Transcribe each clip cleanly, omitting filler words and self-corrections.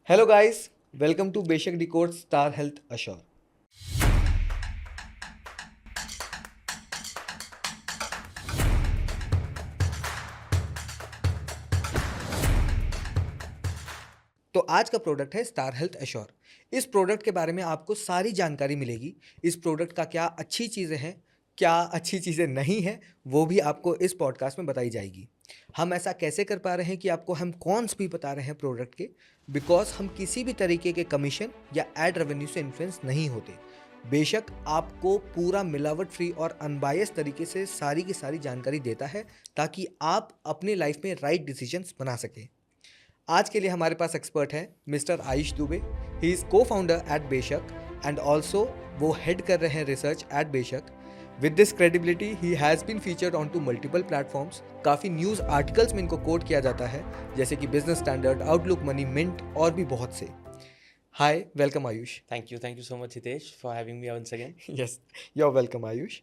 Hello guys, welcome to Beshak Decode Star Health Assure. तो आज का प्रोडक्ट है स्टार हेल्थ एश्योर। इस प्रोडक्ट के बारे में आपको सारी जानकारी मिलेगी। इस प्रोडक्ट का क्या अच्छी चीज़ें हैं, क्या अच्छी चीज़ें नहीं हैं, वो भी आपको इस पॉडकास्ट में बताई जाएगी। हम ऐसा कैसे कर पा रहे हैं कि आपको हम कॉन्स भी बता रहे हैं प्रोडक्ट के, बिकॉज हम किसी भी तरीके के कमीशन या एड रेवेन्यू से इन्फ्लुएंस नहीं होते। बेशक आपको पूरा मिलावट फ्री और अनबायस तरीके से सारी की सारी जानकारी देता है ताकि आप अपने लाइफ में राइट डिसीजंस बना सकें। आज के लिए हमारे पास एक्सपर्ट है mister Ayush Dubey. He is co founder at Beshak and also वो हेड कर रहे हैं research at Beshak. With this credibility he has been featured on to multiple platforms. काफ़ी न्यूज़ आर्टिकल्स में इनको कोट किया जाता है, जैसे कि Business Standard, Outlook Money, Mint और भी बहुत से। Hi, welcome Ayush. Thank you so much, Hitesh, for having me once again. Yes, you are welcome Ayush.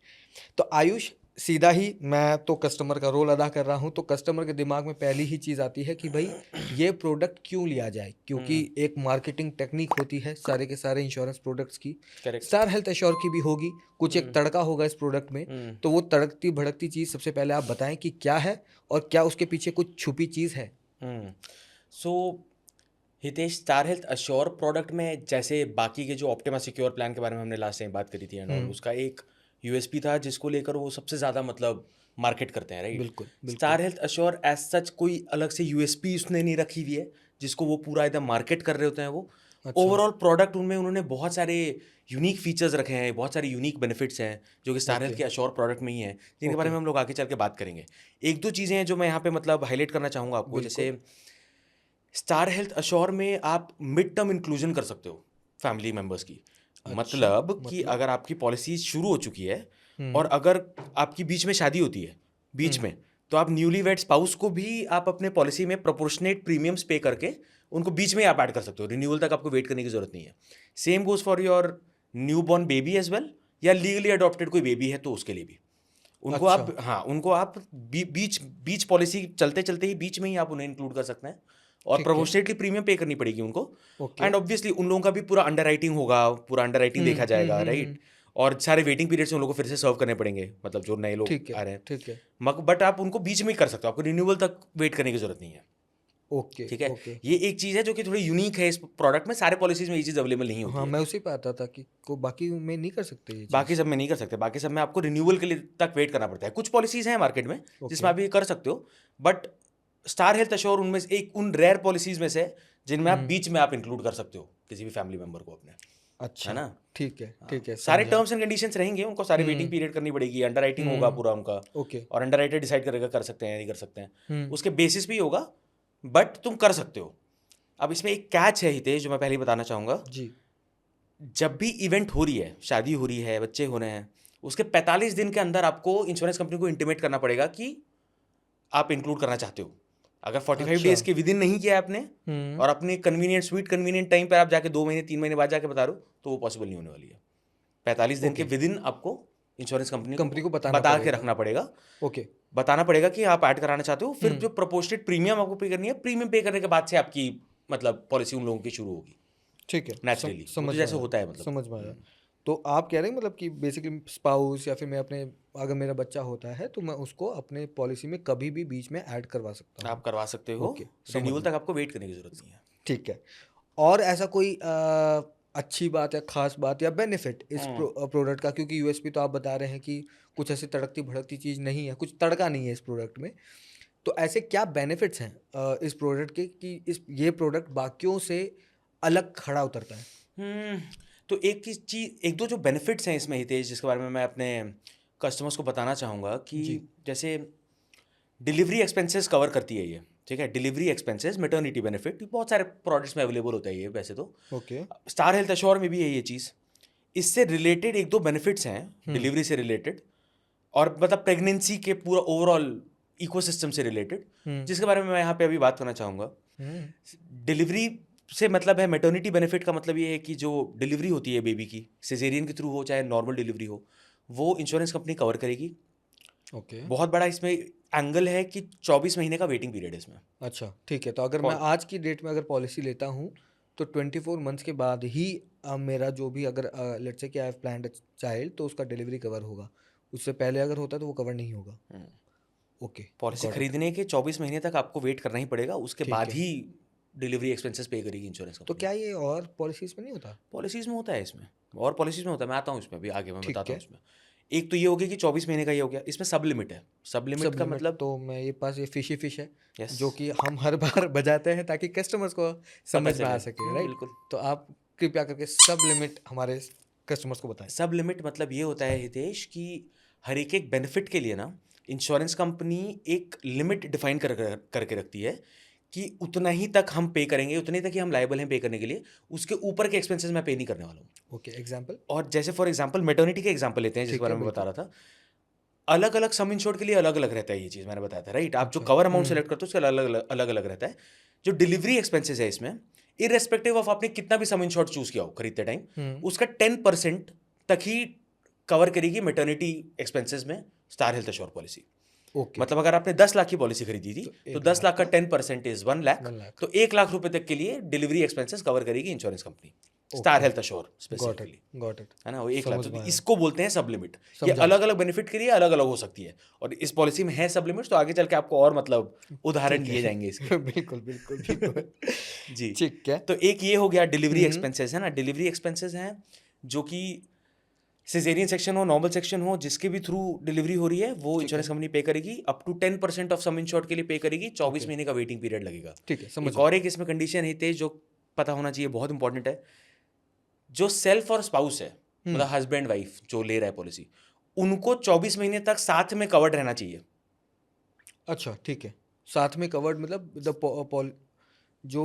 तो आयुष, सीधा ही मैं तो कस्टमर का रोल अदा कर रहा हूँ, तो कस्टमर के दिमाग में पहली ही चीज़ आती है कि भाई ये प्रोडक्ट क्यों लिया जाए, क्योंकि एक मार्केटिंग टेक्निक होती है सारे के सारे इंश्योरेंस प्रोडक्ट्स की। Correct. स्टार हेल्थ एश्योर की भी होगी, कुछ एक तड़का होगा इस प्रोडक्ट में। तो वो तड़कती भड़कती चीज़ सबसे पहले आप बताएं कि क्या है और क्या उसके पीछे कुछ छुपी चीज़ है। So, Hitesh, star Health assure product में जैसे बाकी के जो ऑप्टिमा सिक्योर प्लान के बारे में हमने लास्ट टाइम बात करी थी एंड ऑल, उसका एक यूएसपी था जिसको लेकर वो सबसे ज़्यादा मतलब मार्केट करते हैं, राइट? बिल्कुल, Star Health Assure as such कोई अलग से यूएसपी उसने नहीं रखी हुई है जिसको वो पूरा एकदम मार्केट कर रहे होते हैं वो। ओवरऑल प्रोडक्ट उनमें उन्होंने बहुत सारे यूनिक फीचर्स रखे हैं, बहुत सारे यूनिक बेनिफिट्स हैं जो कि स्टार हेल्थ के अश्योर प्रोडक्ट में ही हैं, जिनके बारे में हम लोग आगे चल के बात करेंगे। एक दो चीज़ें हैं जो मैं यहाँ पे मतलब हाईलाइट करना चाहूँगा आपको। जैसे स्टार हेल्थ अश्योर में आप मिड टर्म इंक्लूजन कर सकते हो फैमिली मेम्बर्स की। मतलब कि अगर आपकी पॉलिसी शुरू हो चुकी है और अगर आपकी बीच में शादी होती है बीच में, तो आप न्यूली वेड स्पाउस को भी आप अपने पॉलिसी में प्रोपोर्शनेट प्रीमियम्स पे करके उनको बीच में आप ऐड कर सकते हो। रिन्यूअल तक आपको वेट करने की जरूरत नहीं है। Same goes for your new born baby as well, या लीगली अडॉप्टेड कोई बेबी है तो उसके लिए भी उनको आप, हाँ, उनको आप बीच पॉलिसी चलते चलते ही बीच में ही आप उन्हें इंक्लूड कर सकते हैं और प्रोपोर्शनेटली प्रीमियम पे करनी पड़ेगी उनको। एंड ऑब्वियसली उन लोगों का भी पूरा अंडर राइटिंग होगा, पूरा अंडर राइटिंग देखा जाएगा, राइट? और सारे वेटिंग पीरियड से उन लोगों को फिर से सर्व करने पड़ेंगे, मतलब जो नए लोग आ रहे हैं। ठीक है। बट आप उनको बीच में ही कर सकते हो, आपको रिन्यूअल तक वेट करने की जरूरत नहीं है। ओके, ठीक है। ये एक चीज़ है जो कि थोड़ी यूनिक है इस प्रोडक्ट में। सारे पॉलिसीज में ये चीज़ अवेलेबल नहीं होती हाँ, है। मैं उसी पे आता था कि को बाकी में नहीं कर सकते ये चीज़। बाकी सब में नहीं कर सकते, बाकी सब में आपको रिन्यूअल के लिए तक वेट करना पड़ता है। कुछ पॉलिसीज हैं मार्केट में जिसमें आप ये कर सकते हो, बट स्टार हेल्थ अश्योर उनमें से एक उन रेयर पॉलिसीज में से जिनमें आप बीच में आप इंक्लूड कर सकते हो किसी भी फैमिली मेंबर को अपने। अच्छा, है ना? ठीक है, ठीक है, सारे समझा। टर्म्स एंड कंडीशंस रहेंगे, उनको सारी वेटिंग पीरियड करनी पड़ेगी, अंडर राइटिंग होगा पूरा उनका। ओके। और अंडर राइटर डिसाइड करेगा कर सकते हैं नहीं कर सकते हैं, उसके बेसिस भी होगा, बट तुम कर सकते हो। अब इसमें एक कैच है हितेश, जो मैं पहले ही बताना चाहूँगा। जी। जब भी इवेंट हो रही है, शादी हो रही है, बच्चे हो रहे हैं, उसके 45 दिन के अंदर आपको इंश्योरेंस कंपनी को इंटीमेट करना पड़ेगा कि आप इंक्लूड करना चाहते हो। अगर 45 डेज के विद इन नहीं किया आपने और अपने कन्वीनियंट स्वीट कन्वीनियंट टाइम पर आप जाके 2 महीने 3 महीने बाद जाके बता रहे हो, तो वो पॉसिबल नहीं होने वाली है। 45 दिन के विद इन आपको इंश्योरेंस कंपनी को बता के रखना पड़ेगा। ओके, बताना पड़ेगा कि आप ऐड कराना चाहते हो। फिर जो प्रोपोर्शनेट प्रीमियम आपको पे करनी है, प्रीमियम पे करने के बाद से आपकी मतलब पॉलिसी उन लोगों की शुरू होगी। ठीक है, नेचुरली समझ जैसे होता है, मतलब समझ में आया। तो आप कह रहे हैं मतलब कि बेसिकली स्पाउस या फिर मैं अपने, अगर मेरा बच्चा होता है तो मैं उसको अपने पॉलिसी में कभी भी बीच में ऐड करवा सकता हूँ। आप करवा सकते हो। रिन्यूअल तक आपको वेट करने की जरूरत नहीं है। ठीक है। और ऐसा कोई अच्छी बात या खास बात या बेनिफिट इस प्रोडक्ट का, क्योंकि यूएसपी तो आप बता रहे हैं कि कुछ ऐसी तड़कती भड़कती चीज़ नहीं है, कुछ तड़का नहीं है इस प्रोडक्ट में। तो ऐसे क्या बेनिफिट्स हैं इस प्रोडक्ट के कि ये प्रोडक्ट बाकियों से अलग खड़ा उतरता है? तो एक दो जो बेनिफिट्स हैं इसमें हितेश, जिसके बारे में मैं अपने कस्टमर्स को बताना चाहूँगा कि जैसे डिलीवरी एक्सपेंसेस कवर करती है ये। ठीक है, डिलीवरी एक्सपेंसेस, मैटरनिटी बेनिफिट, बहुत सारे प्रोडक्ट्स में अवेलेबल होता है ये वैसे तो। ओके। स्टार हेल्थ अश्योर में भी है ये चीज़। इससे रिलेटेड एक दो बेनिफिट्स हैं डिलीवरी से रिलेटेड, और मतलब प्रेगनेंसी के पूरा ओवरऑल इकोसिस्टम से रिलेटेड, जिसके बारे में मैं यहाँ पे अभी बात करना चाहूँगा। डिलीवरी से मतलब है, मैटरनिटी बेनिफिट का मतलब ये है कि जो डिलीवरी होती है बेबी की, सिजेरियन के थ्रू हो चाहे नॉर्मल डिलीवरी हो, वो इंश्योरेंस कंपनी कवर करेगी। ओके। बहुत बड़ा इसमें एंगल है कि 24 महीने का वेटिंग पीरियड है इसमें। अच्छा, ठीक है। तो अगर मैं आज की डेट में अगर पॉलिसी लेता हूँ तो 24 मंथ्स के बाद ही मेरा जो भी अगर लेट्स से कि I have planned a child तो उसका डिलीवरी कवर होगा, उससे पहले अगर होता तो वो कवर नहीं होगा। Okay, policy got it. खरीदने के 24 महीने तक आपको वेट करना ही पड़ेगा, उसके ठीक बाद है। ही डिलीवरी एक्सपेंसेस पे करेगी इंश्योरेंस तो कंपनी। क्या ये और पॉलिसीज में नहीं होता? पॉलिसीज में होता है इसमें, और पॉलिसीज में होता है, मैं आता हूँ इसमें भी आगे, मैं ठीक बताता हूँ है। इसमें। एक तो ये हो गया कि 24 महीने का ये हो गया, इसमें सब लिमिट है। सब लिमिट सब का लिमिट मतलब तो मैं ये पास ये फिशी फिश है यस, जो कि हम हर बार बजाते हैं ताकि कस्टमर्स को पता समझ में आ चले। सके, राइट? बिल्कुल। तो आप कृपया करके सब लिमिट हमारे कस्टमर्स को बताएं। सब लिमिट मतलब ये होता है हितेश कि हर एक बेनिफिट के लिए ना इंश्योरेंस कंपनी एक लिमिट डिफाइन करके रखती है कि उतना ही तक हम पे करेंगे, उतने तक ही हम लायबल हैं पे करने के लिए, उसके ऊपर के एक्सपेंसेस मैं पे नहीं करने वाला हूँ। Okay, example. और जैसे फॉर एग्जांपल मैटरनिटी के एग्जांपल लेते हैं, जिस ठीक है, बारे में बता बिल्कुल। रहा था। अलग अलग सम इंश्योर्ड के लिए अलग अलग रहता है, ये चीज़ मैंने बताया था, राइट? आप जो अच्छा। कवर अमाउंट सेलेक्ट करते हो उसके अलग अलग रहता है। जो डिलीवरी एक्सपेंसेस है इसमें, इरेस्पेक्टिव ऑफ आपने कितना भी सम इंश्योर्ड चूज किया हो खरीदते टाइम, हम्म। उसका 10% तक ही कवर करेगी मैटरनिटी एक्सपेंसेस में star Health assure policy. Okay. मतलब अगर आपने 10 लाख की पॉलिसी खरीदी थी तो तो 1 10 लाख लाख का का 10% इज 1 लाख। 1 लाख। तो 1 लाख रुपए तक के लिए डिलीवरी एक्सपेंसेस कवर करेगी insurance company, star okay, health assure got it, specifically, got it. है ना? वो 1 लाख, समझ तो में आया, इसको बोलते हैं सब लिमिट। ये समझा। अलग अलग बेनिफिट के लिए अलग अलग हो सकती है, और इस पॉलिसी में है सब लिमिट्स, तो आगे चल के आपको और मतलब उदाहरण ठीक दिए है। जाएंगे इसके। बिल्कुल, बिल्कुल, बिल्कुल। जी। ठीक है। तो एक ये हो गया डिलीवरी हम्म। एक्सपेंसेस, है ना? डिलीवरी एक्सपेंसेस हैं जो कि सिजेरियन सेक्शन हो, नॉर्मल सेक्शन हो, जिसके भी थ्रू डिलीवरी हो रही है वो ठीक है। इंश्योरेंस कंपनी पे करेगी। Up to 10% of sum insured के लिए पे करेगी। 24 ओके, महीने का वेटिंग पीरियड लगेगा। ठीक है, एक समझा। और एक इसमें कंडीशन है तेज, जो पता होना चाहिए, बहुत इंपॉर्टेंट है। जो सेल्फ और स्पाउस है, मतलब हम्म। हस्बैंड वाइफ जो ले रहा है पॉलिसी, उनको 24 महीने तक साथ में कवर्ड रहना चाहिए। अच्छा, ठीक है। साथ में कवर्ड मतलब जो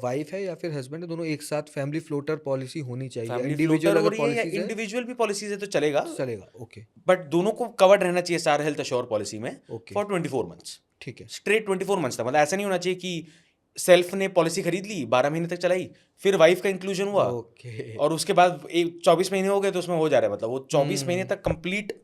वाइफ है या फिर हस्बैंड है, दोनों एक साथ फैमिली फ्लोटर पॉलिसी होनी चाहिए। फैमिली फ्लोटर इंडिविजुअल हो अगर रही है या पॉलिसीज है इंडिविजुअल भी पॉलिसीज है तो चलेगा, चलेगा। ओके, बट दोनों को कवर्ड रहना चाहिए स्टार हेल्थ एश्योर पॉलिसी में ओके, फॉर 24 मंथ्स। ठीक है। स्ट्रेट 24 मंथ्स तक, मतलब ऐसा नहीं होना चाहिए कि सेल्फ ने पॉलिसी खरीद ली, 12 महीने तक चलाई, फिर वाइफ का इंक्लूजन हुआ ओके। और उसके बाद 24 महीने हो गए तो उसमें हो जा रहा है, मतलब वो 24 महीने तक कंप्लीट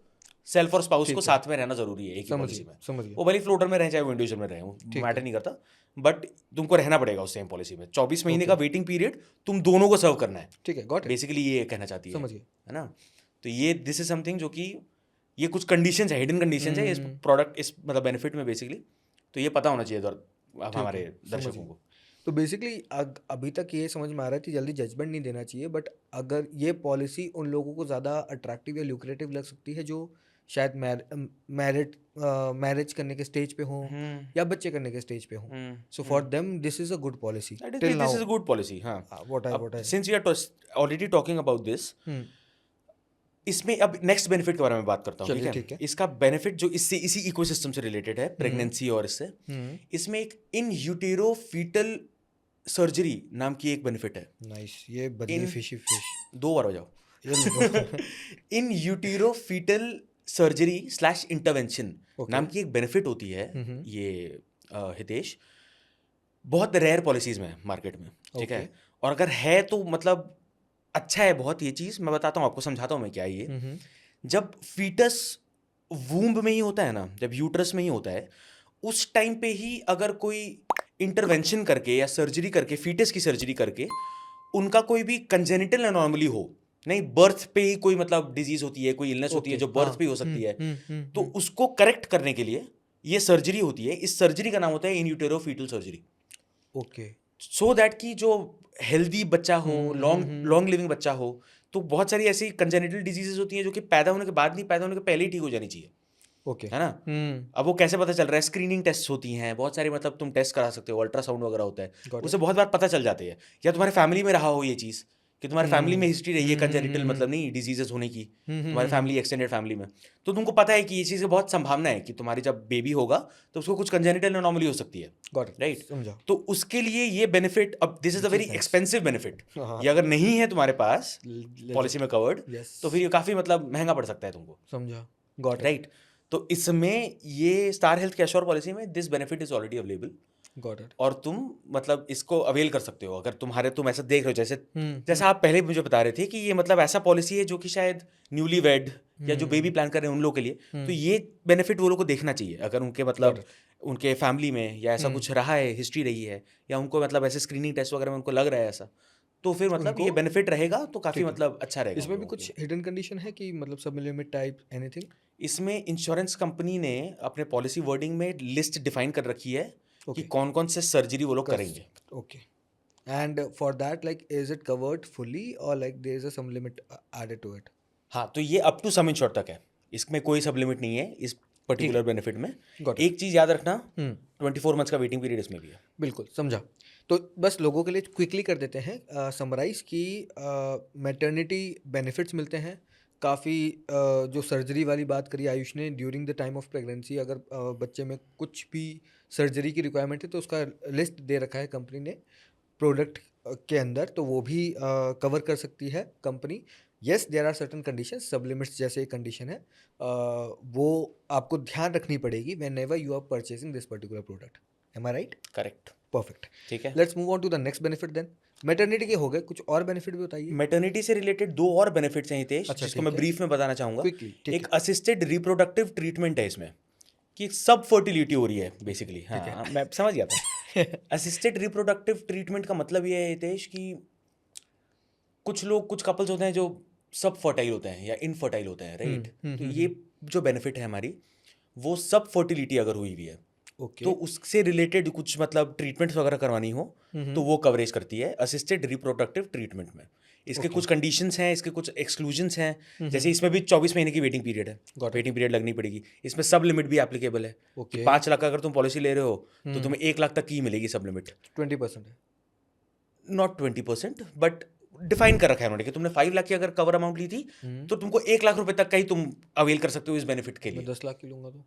सेल्फ और स्पाउस को ठीक है, साथ में रहना जरूरी है एक ही समझ पॉलिसी गया, में। समझ गया। वो भले फ्लोटर में रहे चाहे वो इंडिविजुअल में रहे, वो ठीक मैटर है, नहीं करता, बट तुमको रहना पड़ेगा उस सेम पॉलिसी में। 24 महीने ओके, का वेटिंग पीरियड तुम दोनों को सर्व करना है, ठीक है, गॉट इट, बेसिकली ये कहना चाहती समझ गया। है ना? तो ये दिस इज समथिंग जो कि ये कुछ कंडीशंस है, हिडन कंडीशंस है इस हम्म। प्रोडक्ट, इस मतलब बेनिफिट में बेसिकली। तो ये पता होना चाहिए अब ठीक हमारे है, समझ दर्शकों गया। को। तो बेसिकली अभी तक ये समझ में आ रहा है कि जल्दी जजमेंट नहीं देना चाहिए, बट अगर ये पॉलिसी उन लोगों को ज़्यादा अट्रैक्टिव या ल्यूक्रेटिव लग सकती है जो शायद मैरिज करने के स्टेज पे हों या बच्चे करने के स्टेज पे हों। So for them this is a good policy till this now. Is a good policy. हाँ, व्हाट आई अब what I since we are already talking about this, hmm. इसमें अब नेक्स्ट बेनिफिट के बारे में बात करता हूँ, ठीक चलिए, है? ठीक है। इसका बेनिफिट जो इससे इसी इकोसिस्टम से रिलेटेड है, प्रेगनेंसी और इससे, हम्म। इसमें एक इन यूटेरो फीटल सर्जरी नाम की एक बेनिफिट है। नाइस, ये बदली इन फिशी फिश। 2 बार हो जाओ। ये लो दो। In utero fetal surgery slash intervention okay. नाम की एक बेनिफिट होती है हम्म। ये, हितेश, बहुत रेयर पॉलिसीज में मार्केट में, ठीक ओके। है? और अगर है तो मतलब अच्छा है बहुत ये चीज़। मैं बताता हूँ आपको, समझाता हूँ मैं क्या है ये। हम्म। जब फीटस वूम्ब में ही होता है ना, जब यूट्रस में ही होता है, उस टाइम पे ही अगर कोई इंटरवेंशन करके या सर्जरी करके, फीटस की सर्जरी करके, उनका कोई भी कंजेनिटल एनॉर्मली हो, नहीं बर्थ पे ही कोई मतलब डिजीज होती है, कोई इलनेस होती है ओके, जो हाँ। बर्थ पे ही हो सकती है, तो हम्म। उसको करेक्ट करने के लिए ये सर्जरी होती है। इस सर्जरी का नाम होता है in utero fetal surgery. Okay. So that कि जो हेल्दी बच्चा हो, लॉन्ग हम्म। लॉन्ग लिविंग बच्चा हो, तो बहुत सारी ऐसी कंजेनिटल डिजीजेज होती हैं जो कि पैदा होने के बाद नहीं, पैदा होने के पहले ही ठीक हो जानी चाहिए, ओके। है ना? अब वो कैसे पता चल रहा है? स्क्रीनिंग टेस्ट होती हैं बहुत सारी, मतलब तुम टेस्ट करा सकते हो, अल्ट्रासाउंड वगैरह होता है, गॉट उससे इट। बहुत बार पता चल जाते हैं। या तुम्हारे फैमिली में रहा हो ये चीज़ कि तुम्हारे फैमिली में हिस्ट्री रही है कंजेनिटल, मतलब नहीं डिजीजेस होने की, तुम्हारे फैमिली एक्सटेंडेड फैमिली में, तो तुमको पता है कि ये चीज़ की बहुत संभावना है कि तुम्हारी जब बेबी होगा तो उसको कुछ कंजेनिटल एनॉमली हो सकती है, गॉट इट, राइट? समझा। तो उसके लिए ये बेनिफिट, अब this is a which very is nice. Expensive benefit. हाँ, ये अगर नहीं है तुम्हारे पास पॉलिसी लेजिट। में कवर्ड, यस, तो फिर ये काफ़ी मतलब महंगा पड़ सकता है तुमको, समझा। Got it, right? तो इसमें ये स्टार हेल्थ के एश्योर पॉलिसी में this benefit is already available, got it. और तुम मतलब इसको अवेल कर सकते हो अगर तुम ऐसा देख रहे हो, जैसे हम्म। जैसा आप पहले मुझे बता रहे थे कि ये मतलब ऐसा पॉलिसी है जो कि शायद न्यूली वेड या जो बेबी प्लान कर रहे हैं उन लोगों के लिए, तो ये बेनिफिट वो लोग को देखना चाहिए। अगर उनके मतलब उनके फैमिली में या ऐसा कुछ रहा है, हिस्ट्री रही है, या उनको मतलब ऐसे स्क्रीनिंग टेस्ट वगैरह में उनको लग रहा है ऐसा, तो फिर मतलब ये बेनिफिट रहेगा तो काफ़ी ठीक है। मतलब अच्छा रहेगा इसमें उन भी लोगों के कुछ लिए। हिडन कंडीशन है कि मतलब सब लिमिट टाइप एनीथिंग? इसमें इंश्योरेंस कंपनी ने अपने पॉलिसी वर्डिंग में लिस्ट डिफाइन कर रखी है कि ओके। कौन कौन से सर्जरी वो लोग करेंगे। Okay. And for that, like, is it covered fully or like there is a some limit added to it? हाँ, तो ये अप टू सम इंश्योर तक है, इसमें कोई सब लिमिट नहीं है इस ठीक पर्टिकुलर है, बेनिफिट में। Got it. एक चीज़ याद रखना, हम्म, 24 मंथ्स का वेटिंग पीरियड इसमें भी है। बिल्कुल समझा। तो बस लोगों के लिए क्विकली कर देते हैं समराइज की मैटरनिटी बेनिफिट्स मिलते हैं काफ़ी। जो सर्जरी वाली बात करी आयुष ने, during the time of pregnancy अगर बच्चे में कुछ भी सर्जरी की रिक्वायरमेंट है तो उसका लिस्ट दे रखा है कंपनी ने प्रोडक्ट के अंदर, तो वो भी कवर कर सकती है company. Yes, there are certain condition, sub limits जैसे एक कंडीशन है, वो आपको ध्यान रखनी पड़ेगी whenever you are purchasing this particular product. Am I right? Correct. Perfect. ठीक है। Let's move on to the next benefit then. Maternity के हो गए, कुछ और बेनिफिट भी बताइए। मैटरनिटी से रिलेटेड दो और बेनिफिट्स हैं हितेश, अच्छा, जिसको ठीक मैं है, ब्रीफ में बताना चाहूँगा। क्विकली, ठीक एक है। असिस्टेड रिप्रोडक्टिव ट्रीटमेंट है इसमें, कि सब फर्टिलिटी हो रही है बेसिकली। ठीक है। हाँ, मैं समझ गया था। असिस्टेड रिप्रोडक्टिव ट्रीटमेंट का मतलब ये है हितेश कि कुछ लोग, कुछ कपल्स होते हैं जो सब फर्टाइल होते हैं या इनफर्टाइल होते हैं, राइट? तो ये जो बेनिफिट है हमारी, वो सब फर्टिलिटी अगर हुई हुई है ओके। तो उससे रिलेटेड कुछ मतलब ट्रीटमेंट्स वगैरह करवानी हो तो वो कवरेज करती है असिस्टेड रिप्रोडक्टिव ट्रीटमेंट में। इसके कुछ कंडीशंस हैं, इसके कुछ एक्सक्लूजन्स हैं। जैसे इसमें भी 24 महीने की वेटिंग पीरियड है, Got it. वेटिंग पीरियड लगनी पड़ेगी। इसमें सब लिमिट भी एप्लीकेबल है कि ओके। 5 लाख का अगर तुम पॉलिसी ले रहे हो तो तुम्हें 1 लाख तक की ही मिलेगी सब लिमिट। 20% है। नॉट 20%, बट डिफाइन कर रखा है उन्होंने कि तुमने 5 लाख की अगर कवर अमाउंट ली थी तो तुमको 1 लाख रुपए तक का ही तुम अवेल कर सकते हो इस बेनिफिट के मैं लिए। 10 लाख की लूंगा तो?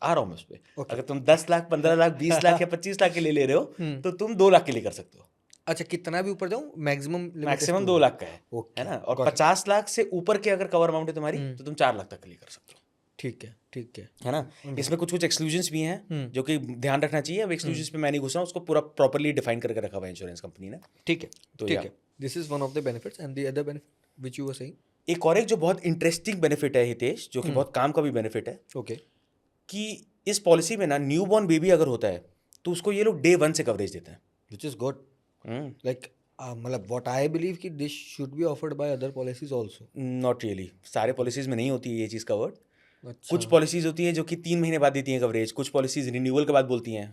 आ रहा हूँ मैं उस पे। Okay. अगर तुम 10 लाख, 15 लाख, 20 लाख या 25 लाख के लिए ले रहे हो तो तुम 2 लाख के लिए कर सकते हो। अच्छा, कितना भी ऊपर जाऊं, मैक्सिमम लिमिट मैक्सिमम 2 लाख का है, ओके, है ना? और got it. 50 लाख से ऊपर के अगर कवर अमाउंट है तुम्हारी तो तुम 4 लाख तक के लिए कर सकते हो, ठीक है, ठीक है। है ना? इसमें कुछ कुछ एक्सक्लूजन्स भी हैं जो कि ध्यान रखना चाहिए। अब एक्सक्लूजन्स पे मैं नहीं घुस रहा हूँ, उसको पूरा प्रॉपर्ली डिफाइन करके रखा हुआ है इंश्योरेंस कंपनी ने। ठीक है, तो ठीक या है। This is one of the benefits and the other benefit which you were saying. एक और, एक जो बहुत इंटरेस्टिंग बेनिफिट है हितेश, जो कि बहुत काम का भी बेनिफिट है, ओके। कि इस पॉलिसी में ना न्यूबॉर्न बेबी अगर होता है तो उसको ये लोग डे 1 से कवरेज देते हैं। Which is good. Hmm, like मतलब व्हाट आई बिलीव कि this should be offered by other policies also. Not really, सारे पॉलिसीज में नहीं होती है ये चीज़ कवर्ड। अच्छा। कुछ पॉलिसीज होती हैं जो कि 3 महीने बाद देती हैं कवरेज, कुछ पॉलिसीज रिन्यूअल के बाद बोलती हैं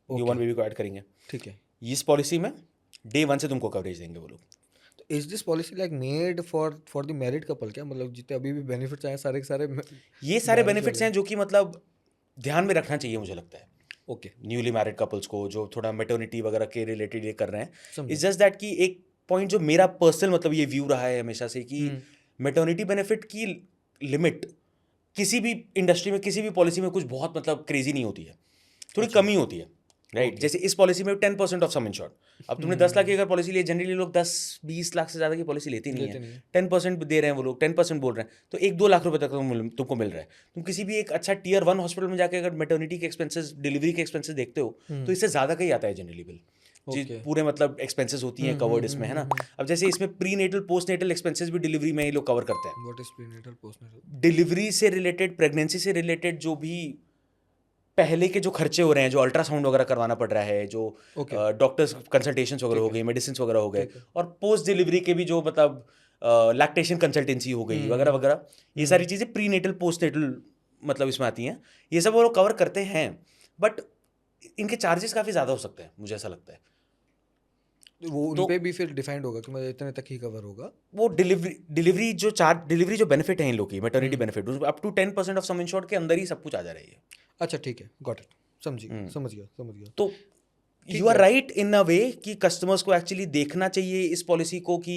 न्यूबॉर्न बेबी को ऐड करेंगे। ठीक है। इस पॉलिसी में डे 1 से तुमको कवरेज देंगे वो लोग। तो is this policy like made for the married couple क्या? मतलब जितने अभी भी बेनिफिट्स आए सारे के सारे ये सारे marriage बेनिफिट्स वाले? हैं जो कि मतलब ध्यान में रखना चाहिए मुझे लगता है ओके, न्यूली मैरिड कपल्स को, जो थोड़ा मेटर्निटी वगैरह के रिलेटेड ये कर रहे हैं। समझा। इट्स जस्ट दैट कि एक पॉइंट जो मेरा पर्सनल मतलब ये व्यू रहा है हमेशा से कि मेटर्निटी बेनिफिट की लिमिट किसी भी इंडस्ट्री में, किसी भी पॉलिसी में कुछ बहुत मतलब क्रेजी नहीं होती है, थोड़ी कमी होती है, राइट? जैसे इस पॉलिसी में 10% ऑफ सम इंश्योर्ड। अब तुमने 10 लाख की अगर पॉलिसी ली, जनरली लोग 10-20 लाख से ज़्यादा की पॉलिसी लेते नहीं लेते है। नहीं है। 10% दे रहे हैं वो लोग, 10% बोल रहे हैं, तो 1-2 लाख रुपए तक तुमको मिल रहा है। तुम किसी भी एक अच्छा टियर 1 हॉस्पिटल में जाके अगर मेटर्निटी के एक्सपेंसेस, डिलीवरी के एक्सपेंसेस देखते हो तो इससे ज़्यादा का ही आता है जनरली बिल। जी, Okay. पूरे मतलब एक्सपेंसेस होती हैं कवर्ड इसमें, है ना? अब जैसे इसमें pre natal, post natal expenses भी डिलीवरी में ये लोग कवर करते हैं। What is prenatal postnatal? Delivery से रिलेटेड, प्रेगनेंसी से रिलेटेड जो भी पहले के जो खर्चे हो रहे हैं, जो अल्ट्रासाउंड वगैरह करवाना पड़ रहा है, जो Okay. डॉक्टर्स कंसल्टेशंस वगैरह हो गई, मेडिसिन वगैरह हो गए, ठीक है। और पोस्ट डिलीवरी के भी जो मतलब लैक्टेशन कंसल्टेंसी हो गई वगैरह वगैरह, ये सारी चीज़ें प्री नेटल, पोस्ट नेटल मतलब इसमें आती हैं। ये सब वो लोग कवर करते हैं, बट इनके चार्जेस काफ़ी ज़्यादा हो सकते हैं, मुझे ऐसा लगता है। वो उन तो पे भी फिर डिफाइंड होगा कि मतलब इतने तक ही कवर होगा। वो डिलीवरी जो बेनिफिट है इन लोग की, maternity benefit, up to 10% of sum insured के अंदर ही सब कुछ आ जा रही है। अच्छा, ठीक है, गॉट इट, समझ गया। तो यू आर राइट इन अ वे कि कस्टमर्स को एक्चुअली देखना चाहिए इस पॉलिसी को कि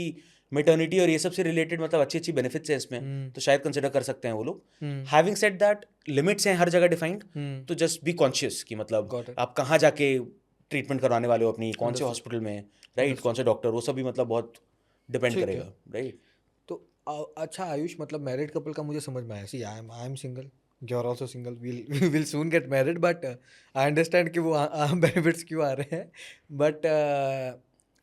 मेटर्निटी और ये सब से रिलेटेड मतलब अच्छी अच्छी बेनिफिट्स हैं इसमें, तो शायद कंसिडर कर सकते हैं वो लोग। हैविंग सेड दैट, लिमिट्स हैं हर जगह डिफाइंड, तो जस्ट बी कॉन्शियस कि मतलब Got it. आप कहाँ जाके ट्रीटमेंट करवाने वाले हो अपनी, कौन से हॉस्पिटल में, राइट, कौन से डॉक्टर, वो सब भी मतलब बहुत डिपेंड ठीक है। करेगा, राइट? तो अच्छा आयुष, मतलब मैरिड कपल का मुझे समझ में आया। See I am single, you are also single, will soon get married, but I understand कि वो बेनिफिट्स क्यों आ रहे हैं। बट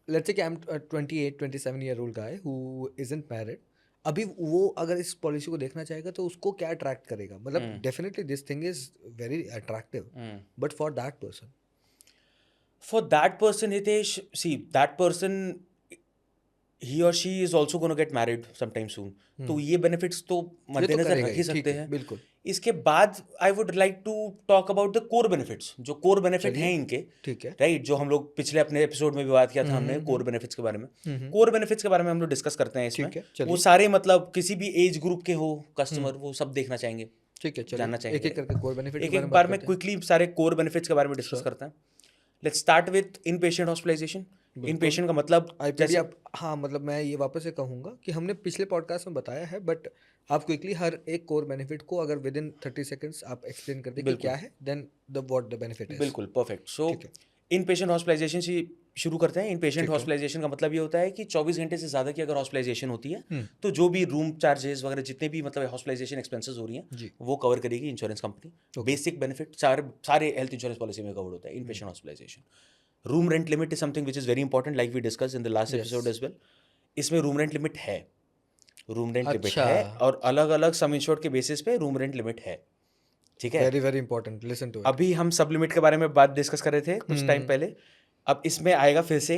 लेट्स से कि I am 28-27 year old guy who isn't married. अभी वो अगर इस पॉलिसी को देखना चाहेगा तो उसको क्या अट्रैक्ट करेगा? मतलब hmm, definitely this thing is very attractive, hmm. But for that person For that person, Hitesh, see, that person, he or she is also going to get married sometime soon. तो ये benefits तो ये तो मद्देनजर करेगा रख ही ही, ठीक सकते है, हैं। बिल्कुल। इसके बाद I would like to talk about the core benefits, जो कोर बेनिफिट हैं चलिए, इनके, ठीक है। राइट, जो हम लोग पिछले अपने एपिसोड में भी बात किया था हमने कोर बेनिफिट्स के बारे में। कोर बेनिफिट्स के बारे में हम लोग डिस्कस करते हैं इसमें। ठीक है, वो चलिए। सारे मतलब किसी भी एज ग्रुप के हो कस्टमर, वो सब देखना चाहेंगे, ठीक है, जानना चलिए। चाहेंगे। एक-एक करके कोर बेनिफिट के एक बारे एक में बात बार में करते हैं। क्विकली सारे कोर बेनिफिट्स के बारे में डिस्कस श्योर, करते हैं। Let's start with in patient hospitalization. इन बिल्कुल। पेशेंट का मतलब आईपीडी जैसे आप, हाँ, मतलब मैं ये वापस से कहूँगा कि हमने पिछले पॉडकास्ट में बताया है, बट आप क्विकली हर एक कोर बेनिफिट को अगर विद इन 30 सेकंड्स आप एक्सप्लेन कर दें कि बिल्कुल क्या है, then the what the benefit is. बिल्कुल परफेक्ट। सो ठीक है, इन पेशेंट हॉस्पिटलाइजेशन से शुरू करते हैं। इन पेशेंट ठीक है। हॉस्पिटलाइजेशन का मतलब ये होता है कि 24 घंटे से ज़्यादा की अगर हॉस्पिटलाइजेशन होती है तो जो भी रूम चार्जेस वगैरह जितने भी मतलब हॉस्पिटलाइजेशन एक्सपेंसेस हो रही हैं जी, वो कवर करेगी insurance company. Okay. Basic benefit सारे सारे हेल्थ इंश्योरेंस पॉलिसी में कवर होता है in patient hospitalization. Room rent limit is something which is very important, like we discuss in the last yes. Episode as well. इसमें room rent limit है, room rent limit अच्छा, है, और अलग अलग सम इंश्योर्ड के बेसिस पे room rent limit है, ठीक है। Very very important, listen to it. अभी हम सब लिमिट के बारे में बात डिस्कस कर रहे थे कुछ टाइम पहले। अब इसमें आएगा फिर से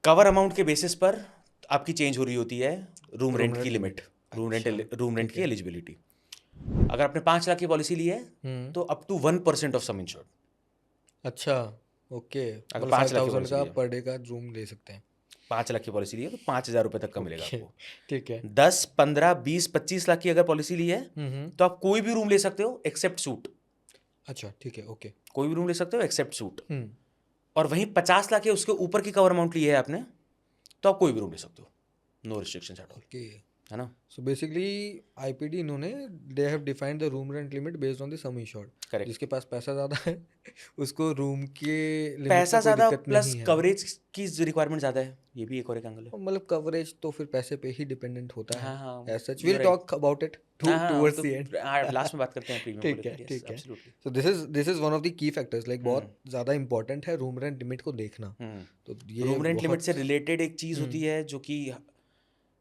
कवर अमाउंट के बेसिस पर आपकी चेंज हो रही होती है रूम रूम रेंट की रेंट लिमिट, अच्छा, रूम रेंट ठीक की है। एलिजिबिलिटी। अगर आपने 5 लाख की पॉलिसी ली है तो up to 1% of sum insured, अच्छा, ओके, अगर मतलब 5 लाख की 5000 पॉलिसी का ली है, पर डे का रूम ले सकते हैं। 5 लाख की पॉलिसी ली है तो 5,000 रुपये तक का मिलेगा ओके, आपको। ठीक है। 10, 15, 20, 25 लाख की अगर पॉलिसी ली है तो आप कोई भी रूम ले सकते हो एक्सेप्ट सूट, अच्छा, ठीक है, ओके। कोई भी रूम ले सकते हो एक्सेप्ट सूट। हम्म, और वहीं 50 लाख के उसके ऊपर की कवर अमाउंट ली है आपने तो आप कोई भी रूम ले सकते हो, no restriction at all, okay. है ना। सो बेसिकली आईपीडी इन्होंने they have defined the room rent limit based on the sum insured. Correct. जिसके पास पैसा ज़्यादा है उसको रूम के लिमिट पैसा का कोई ज़्यादा दिक्कत प्लस नहीं है। कवरेज की रिक्वायरमेंट ज़्यादा है, ये भी एक और एक एंगल है। और मतलब कवरेज तो फिर पैसे पे ही डिपेंडेंट होता है। हाँ हाँ, as such you will are right. Talk about it हाँ हाँ, हम टुवर्ड्स तो द एंड। लास्ट में बात करते हैं प्रीमियम को ठीक है, लेकर। यस, ठीक है। Absolutely. So this is one of the key factors, like बहुत ज़्यादा इंपॉर्टेंट है रूम रेंट लिमिट को देखना। तो ये रूम रेंट लिमिट बहुत से रिलेटेड एक चीज़ होती है जो कि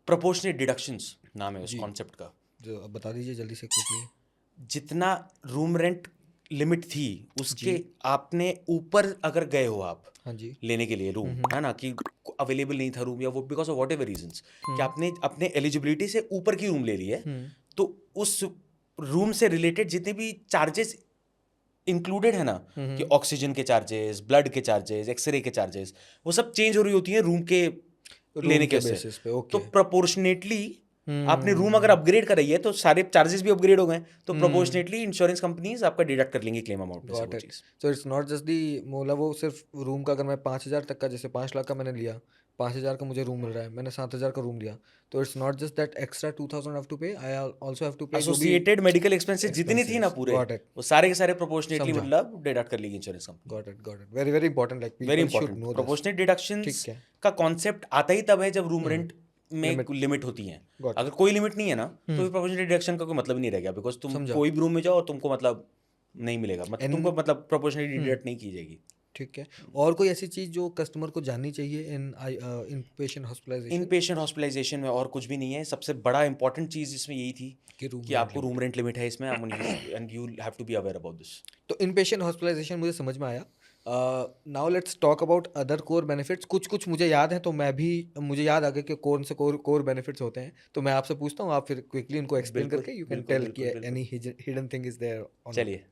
प्रोपोर्शनेट डिडक्शंस नाम है उस जी, कॉन्सेप्ट का। जो अब बता दीजिए जल्दी से क्विकली। जितना रूम रेंट लिमिट थी उसके जी, आपने ऊपर अगर गए हो आप हाँ जी। लेने के लिए रूम, है ना, कि अवेलेबल नहीं था रूम या वो because of whatever reasons कि आपने अपने एलिजिबिलिटी से ऊपर की रूम ले ली है, तो उस रूम से रिलेटेड जितने भी चार्जेस इंक्लूडेड है ना, कि ऑक्सीजन के चार्जेस, ब्लड के चार्जेस, एक्सरे के चार्जेस, वो सब चेंज हो रही होती है रूम के लेने रूम के के उससे। बेसिस पे, तो ओके। प्रोपोर्शनेटली आपने रूम अगर अपग्रेड कराई है तो सारे चार्जेस भी अपग्रेड हो गए, तो हम्म, प्रोपोर्शनेटली इंश्योरेंस कंपनीज आपका डिडक्ट कर लेंगी क्लेम अमाउंट में से गॉट वो it. Cheese. So it's not just the, मतलब वो सिर्फ रूम का, अगर मैं 5000 तक का, जैसे 5 लाख का मैंने लिया, 5000 का मुझे रूम मिल रहा है, मैंने 7000 का रूम लिया, तो it's not just that extra 2000 have to pay, I also have to पे जो भी एसोसिएटेड मेडिकल एक्सपेंसेस जितनी थी ना एक्सपेंसेस। पूरे, गॉट इट, वो सारे के सारे प्रोपोर्शनेटली समझा। मतलब डिडक्ट कर लेगी insurance company. Got it, got it. Very very important, like very people should important. Know this. Proportionate deductions ठीक है। का कॉन्सेप्ट आता ही तब है जब रूम रेंट में लिमिट, लिमिट होती है। गॉट अगर कोई लिमिट नहीं है ना तो इट, फिर प्रोपोर्शनेट डिडक्शन का कोई मतलब ही नहीं रह गया, बिकॉज तुम समझा। कोई भी रूम में जाओ और तुमको मतलब नहीं मिलेगा, मतलब तुमको मतलब प्रोपोर्शनेटली डिडक्ट नहीं की जाएगी। ठीक है। और कोई ऐसी चीज़ जो कस्टमर को जाननी चाहिए in patient in hospitalization patient hospitalization में और कुछ भी नहीं है, सबसे बड़ा इंपॉर्टेंट चीज़ इसमें यही थी कि रूम कि आपको रूम रेंट लिमिट है इसमें, and you have to be aware about this. तो इन पेशेंट हॉस्पिटलाइजेशन मुझे समझ में आया। Now let's talk about other core benefits. कुछ कुछ मुझे याद है, तो मैं भी, मुझे याद आ गया कि कौन से कोर बेनिफिट्स होते हैं, तो मैं आपसे पूछता हूँ, आप फिर क्विकली उनको एक्सप्लेन बिल्कुल करके यू कैन बिल्कुल टेल कि बिल्कुल एनी बिल्कुल, हिडन थिंग इज देयर और नॉट। चलिए।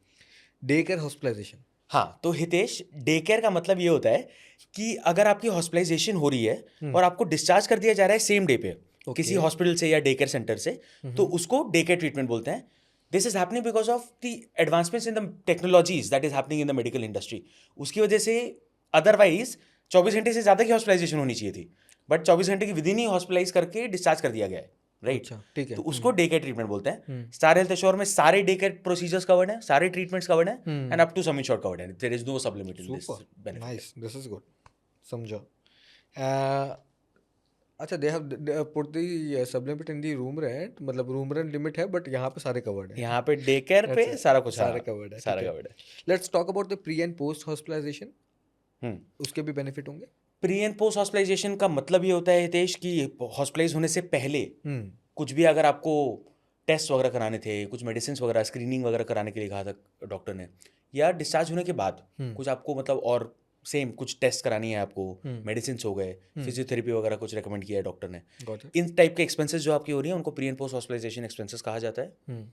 Day care hospitalization. हाँ, तो हितेश, डे केयर का मतलब ये होता है कि अगर आपकी हॉस्पिटलाइजेशन हो रही है और आपको डिस्चार्ज कर दिया जा रहा है सेम डे पे किसी हॉस्पिटल से या डे केयर सेंटर से, तो उसको डे केयर ट्रीटमेंट बोलते हैं। This is happening because of the advancements in the technologies that is happening in the medical industry. उसकी वजह से अदरवाइज 24 घंटे से ज़्यादा की हॉस्पिटलाइजेशन होनी चाहिए थी, बट 24 घंटे की विद इन ही हॉस्पिटलाइज करके डिस्चार्ज कर दिया गया है, राइट। अच्छा, ठीक है। तो उसको डे केयर ट्रीटमेंट बोलते हैं। स्टार हेल्थ एश्योर में सारे डे केयर प्रोसीजर्स कवर्ड है, सारे ट्रीटमेंट्स कवर्ड है, and up to sum insured covered है। There is no sub limit in this super benefit. Nice, this is good, समझो। अच्छा, they have put the sub limit in the room rent, मतलब room rent limit है, but यहाँ पे सारे covered है। यहाँ पे डे केयर पे अच्छा, सारा कुछ, सारे हाँ, कवर्ड है, सारा ठीक है। कवर्ड है। Let's talk about the pre and post hospitalization. Hmm. उसके भी बेनिफिट होंगे। प्री एंड पोस्ट हॉस्पिटलाइजेशन का मतलब ये होता है हितेश कि हॉस्पिटलाइज होने से पहले कुछ भी अगर आपको टेस्ट वगैरह कराने थे, कुछ मेडिसिन वगैरह, स्क्रीनिंग वगैरह कराने के लिए कहा था डॉक्टर ने, या डिस्चार्ज होने के बाद कुछ आपको मतलब और सेम कुछ टेस्ट करानी है आपको, मेडिसिन हो गए, फिजियोथेरेपी वगैरह कुछ रेकमेंड किया है डॉक्टर ने, इन टाइप के एक्सपेंसेस जो आपकी हो रही है उनको pre and post hospitalization expenses कहा जाता है।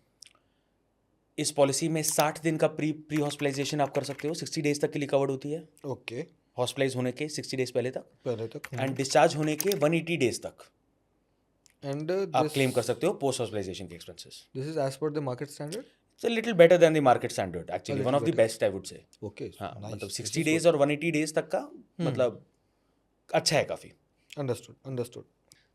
इस पॉलिसी में 60 दिन का प्री हॉस्पिटलाइजेशन आप कर सकते हो, 60 डेज तक के लिए कवर्ड होती है। ओके, हॉस्पिटलाइज होने के 60 डेज पहले तक एंड एंड डिस्चार्ज होने के 180 डेज तक आप दिस क्लेम कर सकते हो पोस्ट हॉस्पिटलाइजेशन के expenses. This is as per the market standard. It's a little better than the market standard actually, one of the better. Best I would say. Okay, हाँ, nice, मतलब 60 days और 180 days तक का मतलब अच्छा है काफ़ी। अंडरस्टूड।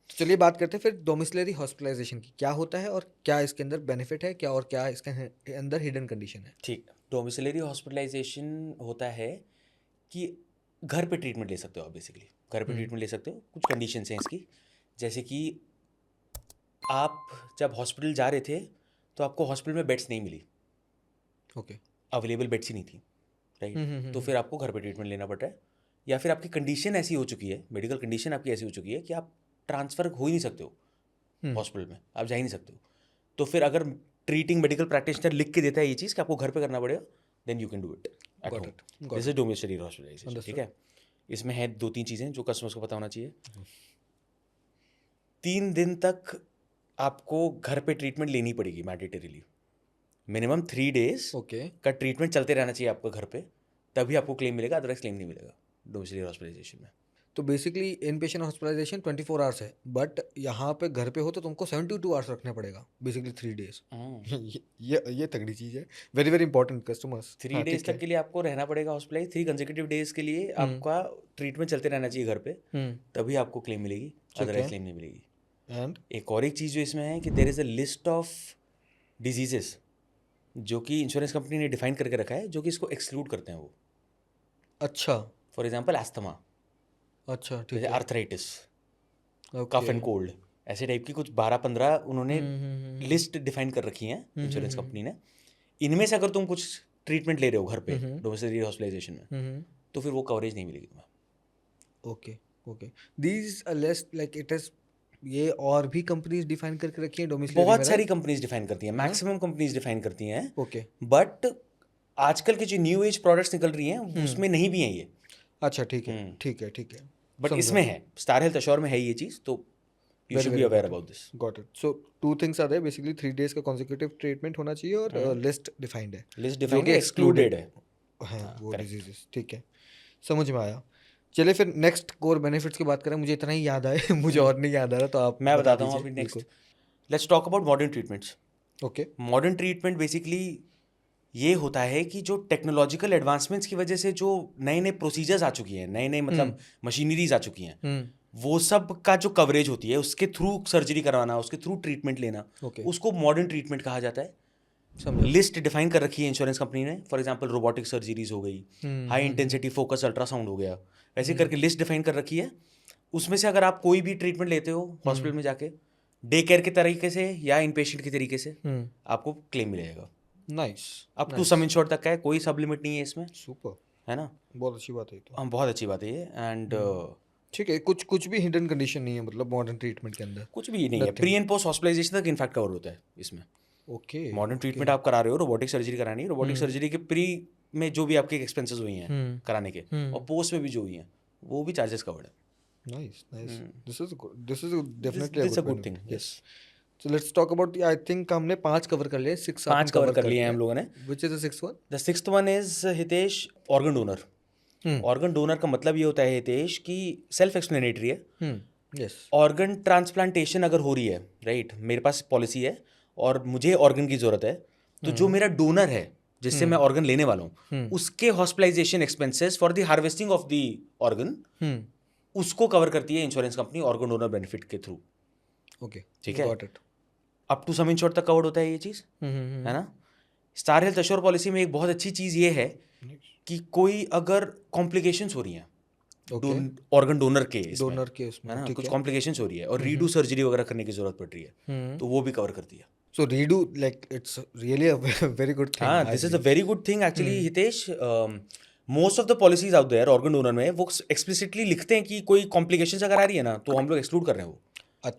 तो चलिए बात करते हैं फिर डोमिसिलरी हॉस्पिटलाइजेशन की, क्या होता है और क्या इसके अंदर बेनिफिट है, क्या और क्या इसके अंदर हिडन कंडीशन है। ठीक, डोमिसिलरी हॉस्पिटलाइजेशन होता है कि घर पे ट्रीटमेंट ले सकते हो आप, बेसिकली घर पे ट्रीटमेंट ले सकते हो। कुछ कंडीशंस हैं इसकी, जैसे कि आप जब हॉस्पिटल जा रहे थे तो आपको हॉस्पिटल में बेड्स नहीं मिली, ओके, अवेलेबल बेड्स ही नहीं थी, राइट, तो फिर आपको घर पे ट्रीटमेंट लेना पड़ रहा है। या फिर आपकी कंडीशन ऐसी हो चुकी है, मेडिकल कंडीशन आपकी ऐसी हो चुकी है कि आप ट्रांसफ़र हो ही नहीं सकते हो हॉस्पिटल में, आप जा ही नहीं सकते हो, तो फिर अगर ट्रीटिंग मेडिकल प्रैक्टिशनर लिख के देता है ये चीज़ कि आपको घर पे करना पड़ेगा, then you can do it at home. This is domiciliary hospitalization, ठीक है। इसमें है 2-3 चीज़ें जो कस्टमर्स को पता होना चाहिए। 3 दिन तक आपको घर पे ट्रीटमेंट लेनी पड़ेगी मैंडेटरीली, मिनिमम 3 डेज ओके, का ट्रीटमेंट चलते रहना चाहिए आपको घर पे, तभी आपको क्लेम मिलेगा, अदरवाइज क्लेम नहीं मिलेगा डोमिसिलरी हॉस्पिटलाइजेशन में। तो बेसिकली इन पेशेंट हॉस्पिटलाइजेशन 24 आवर्स है, बट यहाँ पे घर पे हो तो तुमको 72 आवर्स रखना पड़ेगा, बेसिकली 3 डेज। ये तगड़ी चीज़ है, very very important customers. 3 days तक के लिए आपको रहना पड़ेगा हॉस्पिटलाइज, 3 कंसेक्यूटिव डेज के लिए आपका ट्रीटमेंट चलते रहना चाहिए घर पे, तभी आपको क्लेम मिलेगी, अदरवाइज क्लेम नहीं मिलेगी। एंड एक और एक चीज़ जो इसमें है कि there is a list of diseases जो कि इंश्योरेंस कंपनी ने डिफाइन करके रखा है, जो कि इसको एक्सक्लूड करते हैं वो। अच्छा फॉर एग्जांपल एस्थमा, अच्छा, ठीक जैसे है, arthritis, okay, cough and cold, ऐसे टाइप की कुछ 12-15 उन्होंने लिस्ट डिफाइन कर रखी है इंश्योरेंस कंपनी ने। इनमें से अगर तुम कुछ ट्रीटमेंट ले रहे हो घर पे डोमिसिलरी हॉस्पिटलाइजेशन में, तो फिर वो कवरेज नहीं मिलेगी तुम्हें। Okay okay, these list like it is, ये और भी कंपनीज डिफाइन करके रखी है डोमिसिलरी में, बहुत सारी कंपनीज डिफाइन करती हैं, मैक्सिमम कंपनीज डिफाइन करती हैं, ओके, बट आजकल के जो न्यू एज प्रोडक्ट्स निकल रही हैं उसमें नहीं भी हैं ये, अच्छा ठीक है ठीक है ठीक है, बट इसमें है, स्टार हेल्थ अश्योर में है ये चीज़, तो you should be aware about this. Got it. So 2 things are there, basically 3 days का कॉन्सेक्यूटिव ट्रीटमेंट होना चाहिए और लिस्ट डिफाइंड है, लिस्ट जो डिफाइंड कि है, एक्सक्लूडेड है। है वो correct. डिजीजेस, ठीक है, समझ में आया। चलिए फिर नेक्स्ट कोर बेनिफिट्स की बात करें, मुझे इतना ही याद आए मुझे और नहीं याद आ रहा, तो आप मैं बता बताता हूँ दीजिए। अभी next. Let's talk about modern treatments. Okay, modern treatment basically ये होता है कि जो टेक्नोलॉजिकल एडवांसमेंट्स की वजह से जो नए नए प्रोसीजर्स आ चुकी हैं, नए नए मतलब मशीनरीज आ चुकी हैं, वो सब का जो कवरेज होती है, उसके थ्रू सर्जरी करवाना, उसके थ्रू ट्रीटमेंट लेना, ओके, उसको मॉडर्न ट्रीटमेंट कहा जाता है। समझा। लिस्ट डिफाइन कर रखी है इंश्योरेंस कंपनी ने, फॉर एग्जांपल रोबोटिक सर्जरीज हो गई, हाई इंटेंसिटी फोकस अल्ट्रासाउंड हो गया, ऐसे करके लिस्ट डिफाइन कर रखी है। उसमें से अगर आप कोई भी ट्रीटमेंट लेते हो हॉस्पिटल में जाके, डे केयर के तरीके से या इन पेशेंट के तरीके से, आपको क्लेम मिलेगा। Nice, up to sum insure तक का है, कोई सब लिमिट नहीं है इसमें, सुपर, है ना। बहुत अच्छी बात है ये तो। हम बहुत अच्छी बात है ये, एंड ठीक है, कुछ भी हिडन कंडीशन नहीं है मतलब मॉडर्न ट्रीटमेंट के अंदर। कुछ भी नहीं है, प्री एंड पोस्ट हॉस्पिटलाइजेशन तक इनफैक्ट कवर होता है इसमें। ओके, मॉडर्न ट्रीटमेंट आप करा रहे हो, रोबोटिक सर्जरी करानी है, रोबोटिक सर्जरी के प्री में जो भी आपके एक्सपेंसेस हुई हैं कराने के, और पोस्ट में भी जो हुई हैं, वो भी चार्जेस कवर्ड है। Nice nice, this is definitely this a good thing, yes. So let's talk about, I think हमने 5 कवर कर लिए, 6 5 कवर कर लिए हैं हम लोगों ने। Which is the 6th one? The 6th one is Hitesh, organ donor. Organ donor का मतलब ये होता है हितेश कि सेल्फ एक्सप्लेनेटरी है। यस, ऑर्गन ट्रांसप्लांटेशन अगर हो रही है, राइट, मेरे पास पॉलिसी है और मुझे ऑर्गन की ज़रूरत है, तो जो मेरा डोनर है जिससे मैं ऑर्गन लेने वाला हूँ, उसके hospitalization expenses for the harvesting of the organ, उसको कवर करती है insurance company organ donor benefit के थ्रू। ओके, ठीक है, got it. Up to sum insure तक कवर्ड होता है ये चीज़, है ना। स्टार हेल्थ अश्योर पॉलिसी में एक बहुत अच्छी चीज़ ये है कि कोई अगर कॉम्प्लिकेशंस हो रही हैं ऑर्गन डोनर के इसमें, डोनर के उसमें, है ना, ठीक कुछ है। कॉम्प्लिकेशंस हो रही है और रीडू सर्जरी वगैरह करने की जरूरत पड़ रही है, तो वो भी कवर करती है। So redo, like it's really a very good thing. हाँ, this is a very good thing actually Hitesh. Most of the policies out there organ donor में वो एक्सप्लिसिटली लिखते हैं कि कोई कॉम्प्लिकेशंस अगर आ रही है ना तो हम लोग एक्सक्लूड कर रहे हैं वो,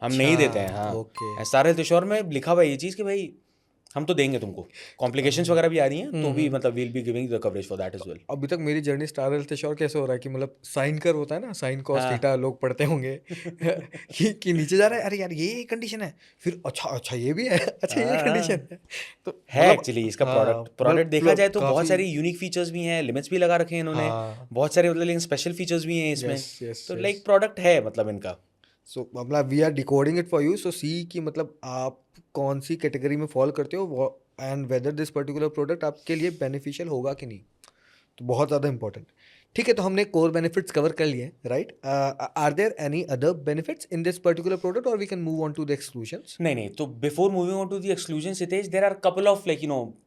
हम नहीं देते हैं। हाँ, ओके स्टार हेल्थ एश्योर में लिखा हुआ है ये चीज़ कि भाई हम तो देंगे तुमको, कॉम्प्लिकेशंस वगैरह भी आ रही हैं तो भी मतलब we'll be giving the coverage for that as well. अभी तक मेरी जर्नी स्टार हेल्थ एश्योर कैसे हो रहा है कि मतलब साइन कर होता है ना, साइन कॉस हाँ। थीटा लोग पढ़ते होंगे कि नीचे जा रहा है, अरे यार ये कंडीशन है, फिर अच्छा अच्छा ये भी है, अच्छा ये हाँ, कंडीशन है, तो है मतलब एक्चुअली इसका हाँ, प्रोडक्ट देखा जाए तो बहुत काफी सारे यूनिक फीचर्स भी हैं, लिमिट्स भी लगा रखे हैं इन्होंने, हाँ बहुत सारे मतलब लेकिन स्पेशल फीचर्स भी हैं इसमें, यस यस तो यस। लाइक प्रोडक्ट है मतलब इनका। सो मतलब we are decoding it for you, so see कि मतलब आप कौन सी कैटेगरी में फॉल करते हो and whether this particular product आपके लिए बेनिफिशियल होगा कि नहीं, तो बहुत ज़्यादा इंपॉर्टेंट। ठीक है, तो हमने कोर बेनिफिट्स कवर कर लिए, right? Are there any other benefits in this particular product और we can move on to the exclusions? नहीं, तो before moving on to the exclusion Sitesh, there are couple of like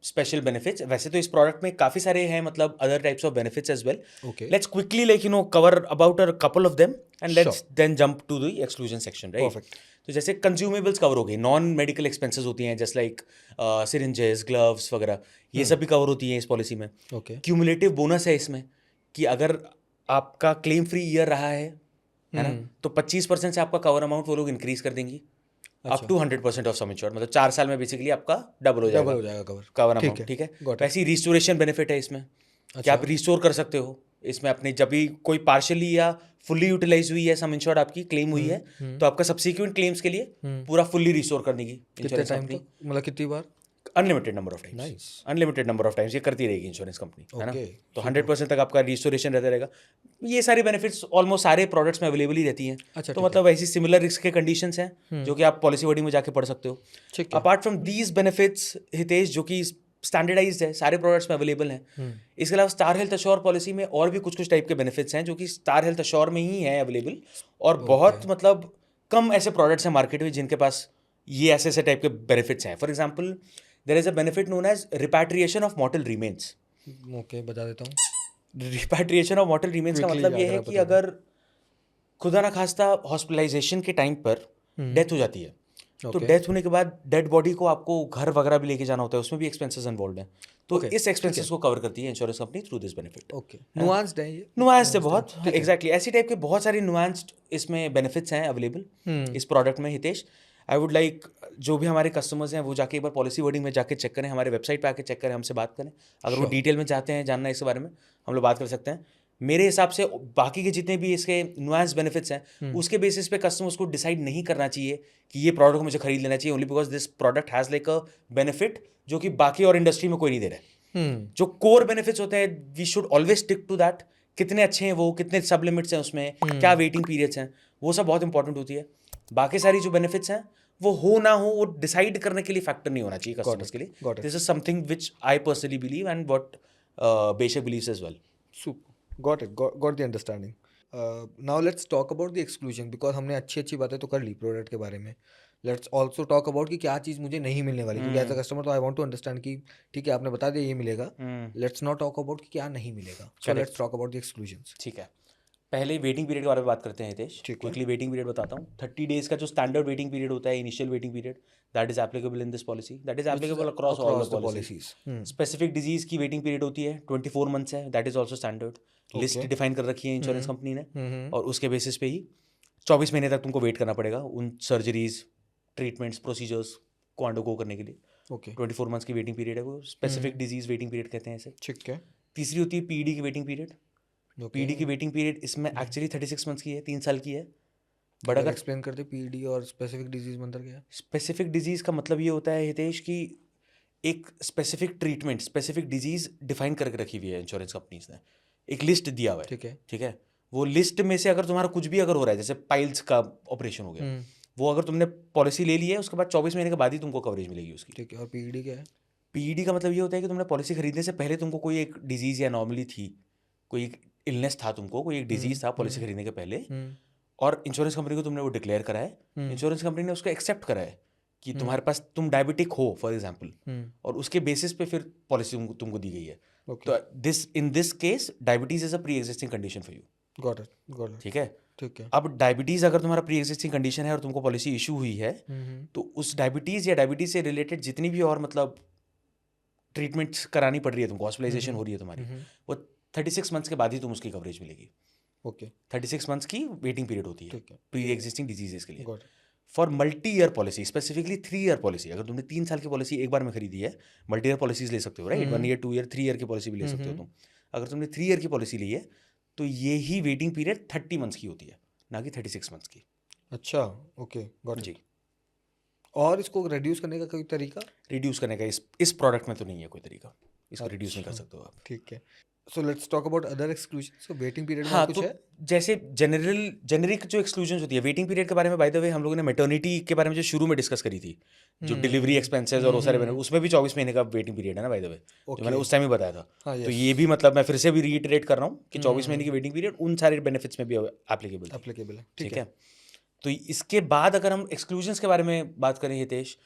special benefits. वैसे तो इस product में काफी सारे हैं मतलब other types of benefits as well. Okay let's quickly like cover about a couple of them and Sure. Let's then jump to the exclusion section, right? Perfect. तो जैसे कंज्यूमेबल्स कवर हो गई, नॉन मेडिकल एक्सपेंसेस होती हैं just like syringes, gloves वगैरह, ये सब भी कवर होती हैं इस पॉलिसी में। ओके क्यूमुलेटिव बोनस है इसमें कि अगर आपका क्लेम फ्री ईयर रहा है ना, तो 25% से आपका कवर अमाउंट वो लोग इंक्रीज कर देंगी up to 100% of sum insured, मतलब 4 साल में बेसिकली आपका डबल हो डबल जाएगा हो जाएगा कवर। कवर ठीक अमाउंट, है, ठीक है। Got it. वैसे ही रिस्टोरेशन बेनिफिट है इसमें कि अच्छा आप रिस्टोर कर सकते हो इसमें अपनी, जब भी कोई पार्शियली या फुल्ली यूटिलाइज हुई है सम इंश्योर्ड आपकी क्लेम हुई है, तो आपका सब्सिक्वेंट क्लेम्स के लिए पूरा फुल्ली रिस्टोर करने की कितने इंश्योरेंस टाइम कंपनी, तक, मतलब कितनी बार? Unlimited number of times, nice. Unlimited number of times ये करती रहेगी इंश्योरेंस कंपनी, है ना। ओके तो 100% तक आपका रिस्टोरेशन रहता रहेगा। ये सारी बेनिफिट्स ऑलमोस्ट सारे प्रोडक्ट्स में अवेलेबल ही रहती हैं। अच्छा तो ठीक है, मतलब ऐसी सिमिलर रिस्क के कंडीशंस हैं जो कि आप पॉलिसी वर्डिंग में जाके पढ़ सकते हो। ठीक है। Apart from these benefits Hitesh, जो कि स्टैंडर्डाइज्ड है, सारे प्रोडक्ट्स में अवेलेबल हैं। इसके अलावा स्टार हेल्थ अश्योर पॉलिसी में और भी कुछ कुछ टाइप के बेनिफिट्स हैं जो कि स्टार हेल्थ अश्योर में ही है अवेलेबल, और बहुत मतलब कम ऐसे प्रोडक्ट्स हैं मार्केट में जिनके पास ये ऐसे ऐसे टाइप के बेनिफिट्स हैं। For example there is a benefit known as repatriation of mortal remains. Okay बता देता हूँ। रिपैट्रिएशन ऑफ मॉर्टल रिमेन्स का क्विकली मतलब ये अगर है आप कि बता दें। अगर खुदा ना खास्ता हॉस्पिटलाइजेशन के टाइम पर डेथ हो जाती है, तो ओके डेथ होने के बाद डेड बॉडी को आपको घर वगैरह भी लेके जाना होता है, उसमें भी एक्सपेंसेस इन्वॉल्व हैं। तो ओके, इस ठीक एक्सपेंसेस है। को कवर करती है insurance company through this benefit. Okay nuanced है ये, नुआंस्ड है nuanced बहुत, ठीक है। एग्जैक्टली ऐसी टाइप के बहुत सारी नुआंस्ड इसमें बेनिफिट्स हैं अवेलेबल इस प्रोडक्ट में हितेश। आई वुड लाइक जो भी हमारे कस्टमर्स हैं वो जाके एक बार पॉलिसी वर्डिंग में जाके चेक करें, हमारे वेबसाइट पे आके चेक करें, हमसे बात करें। अगर वो Sure. डिटेल में चाहते हैं जानना इसके बारे में, हम लोग बात कर सकते हैं। मेरे हिसाब से बाकी के जितने भी इसके नुआंस बेनिफिट्स हैं उसके बेसिस पे कस्टमर्स को डिसाइड नहीं करना चाहिए कि ये प्रोडक्ट मुझे खरीद लेना चाहिए, only because this product has like a benefit जो कि बाकी और इंडस्ट्री में कोई नहीं दे रहा है। जो कोर बेनिफिट्स होते हैं we should always stick to that. कितने अच्छे हैं वो, कितने सब लिमिट्स हैं उसमें, क्या वेटिंग पीरियड्स हैं, वो सब बहुत इंपॉर्टेंट होती है। बाकी सारी जो बेनिफिट्स हैं वो हो ना हो वो डिसाइड करने के लिए फैक्टर नहीं होना चाहिए कस्टमर्स के लिए। got it. This is something which I personally believe and what Beshak believes as well. Super. Got it. Got the understanding. Now let's talk about the exclusion because हमने अच्छी अच्छी बातें तो कर ली प्रोडक्ट के बारे में। लेट्स ऑल्सो टॉक अबाउट कि क्या चीज़ मुझे नहीं मिलने वाली, क्योंकि एज अ कस्टमर तो आई वांट टू अंडरस्टैंड कि ठीक है आपने बता दिया ये मिलेगा, लेट्स नॉट टॉक अबाउट कि क्या नहीं मिलेगा। So let's talk about the exclusions. ठीक है, पहले वेटिंग पीरियड के बारे में बात करते हैं हितेश। ठीक है। क्विकली वेटिंग पीरियड बताता हूँ। 30 डेज का जो स्टैंडर्ड वेटिंग पीरियड होता है, initial waiting period, that is applicable in this policy, that is applicable across all the policies. Specific disease की वेटिंग पीरियड होती है 24 मंथ्स है, that is also standard. List define कर रखी है इंश्योरेंस कंपनी ने, और उसके बेसिस पे ही 24 महीने तक तुमको वेट करना पड़ेगा उन सर्जरीज, ट्रीटमेंट्स, प्रोसीजर्स को अंडरगो करने के लिए। ओके 24 मंथ्स की वेटिंग पीरियड है वो, स्पेसिफिक डिजीज वेटिंग पीरियड कहते हैं इसे। ठीक है। तीसरी होती है पीडी की वेटिंग पीरियड। पीडी की वेटिंग पीरियड इसमें एक्चुअली 36 मंथ्स की है, 3 साल की है। बट अगर एक्सप्लेन करते पीडी और स्पेसिफिक डिजीज में अंतर क्या है? स्पेसिफिक डिजीज का मतलब ये होता है हितेश कि एक specific treatment, specific disease define करके रखी हुई है इंश्योरेंस कंपनीज ने, एक लिस्ट दिया हुआ है, ठीक है। ठीक है। वो लिस्ट में से अगर तुम्हारा कुछ भी अगर हो रहा है, जैसे पाइल्स का ऑपरेशन हो गया, वो अगर तुमने पॉलिसी ले ली है उसके बाद 24 महीने के बाद ही तुमको कवरेज मिलेगी उसकी। ठीक है। और पीडी क्या है? पीईडी का मतलब ये होता है कि तुमने पॉलिसी खरीदने से पहले तुमको कोई एक डिजीज या नॉर्मली थी, कोई एक इलनेस था तुमको, कोई एक डिजीज था पॉलिसी खरीदने के पहले, और इंश्योरेंस कंपनी को तुमने वो डिक्लेयर करा है, इंश्योरेंस कंपनी ने उसको एक्सेप्ट करा है कि तुम्हारे पास तुम डायबिटिक हो फॉर एग्जाम्पल, और उसके बेसिस पे फिर पॉलिसी तुमको दी गई है। तो in this case diabetes is a pre existing condition for you. Got it. ठीक है। ठीक है। अब डायबिटीज अगर तुम्हारा प्री एग्जिस्टिंग कंडीशन है और तुमको पॉलिसी इशू हुई है, तो उस डायबिटीज या डायबिटीज से रिलेटेड जितनी भी और मतलब ट्रीटमेंट्स करानी पड़ रही है तुमको, हॉस्पिटलाइजेशन हो रही है तुम्हारी, वो 36 मंथ्स के बाद ही तुम उसकी कवरेज मिलेगी। ओके 36 मंथ्स की वेटिंग पीरियड होती है ठीक है प्री एग्जिस्टिंग डिजीजेस के लिए। Got for multi year policy, specifically 3 year policy, अगर तुमने 3 साल की पॉलिसी एक बार में खरीदी है, मल्टी ईयर पॉलिसीज ले सकते हो राइट, 1 ईयर 2 ईयर 3 ईयर की पॉलिसी भी ले सकते हो तुम। अगर तुमने 3 ईयर की पॉलिसी ली है तो ये ही वेटिंग पीरियड 30 मंथ्स की होती है, ना कि 36 मंथ्स की। अच्छा ओके गॉट जी, इट और इसको रिड्यूस करने का कोई तरीका रिड्यूस करने का इस प्रोडक्ट में तो नहीं है कोई तरीका, इसको रिड्यूस नहीं कर अच्छा सकते हो आप। ठीक है so let's talk about other exclusion so waiting period में और हाँ, कुछ तो है जैसे जेनरिक जो एक्सक्लूजन होती है वेटिंग पीरियड के बारे में, बाय द वे हम लोगों ने मेटर्निटी के बारे में जो शुरू में डिस्कस करी थी, जो डिलीवरी एक्सपेंसेस और वो सारे benefit, उसमें भी 24 महीने का वेटिंग पीरियड है ना बाय द वे, जो मैंने ओके उस टाइम ही बताया था। हाँ तो यस ये भी मतलब मैं फिर से भी रीइटरेट कर रहा हूँ कि 24 महीने की वेटिंग पीरियड उन सारे बेनिफिट्स में भी एप्लीकेबल थी। एप्लीकेबल है ठीक है, तो इसके बाद अगर हम एक्सक्लूजन्स के बारे में बात करें हितेश,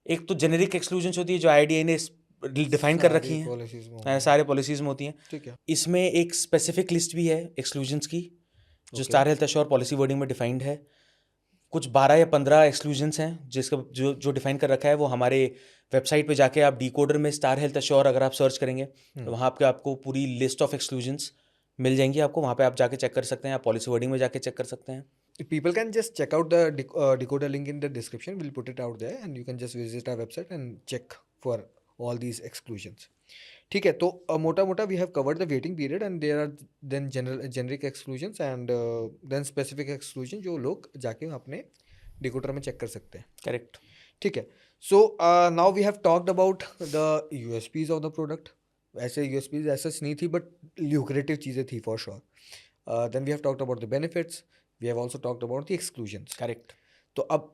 एक तो जेनेरिक एक्सक्लूजन्स होती है जो आईडीआई ने डिफाइन कर रखी हैं, पॉलिसीज में सारे पॉलिसीज में होती हैं। ठीक है इसमें एक स्पेसिफिक लिस्ट भी है एक्सक्लूजन्स की, जो Okay. Star Health assure policy wording में डिफाइंड है। कुछ 12 या 15 एक्सक्लूजन्स हैं जिसका जो डिफाइन कर रखा है, वो हमारे वेबसाइट पे जाके आप डीकोडर में स्टार हेल्थ एश्योर अगर आप सर्च करेंगे तो वहाँ पे आपको पूरी लिस्ट ऑफ एक्सक्लूजन्स मिल जाएंगी आपको, वहाँ पे आप जाके चेक कर सकते हैं, आप पॉलिसी वर्डिंग में जाके चेक कर सकते हैं। People can just check out the decoder link in the description. We'll put it out there, and you can just visit our website and check for all these exclusions. ठीक है तो मोटा मोटा we have covered the waiting period and there are then generic exclusions and then specific exclusion जो लोग जाके अपने decoder में चेक कर सकते हैं करेक्ट। ठीक है so now we have talked about the USPs of the product ऐसे यूएसपीज ऐसा नहीं थी बट ल्यूक्रेटिव चीज़ें थी for sure then we have talked about the benefits we have also talked about the exclusions correct. तो अब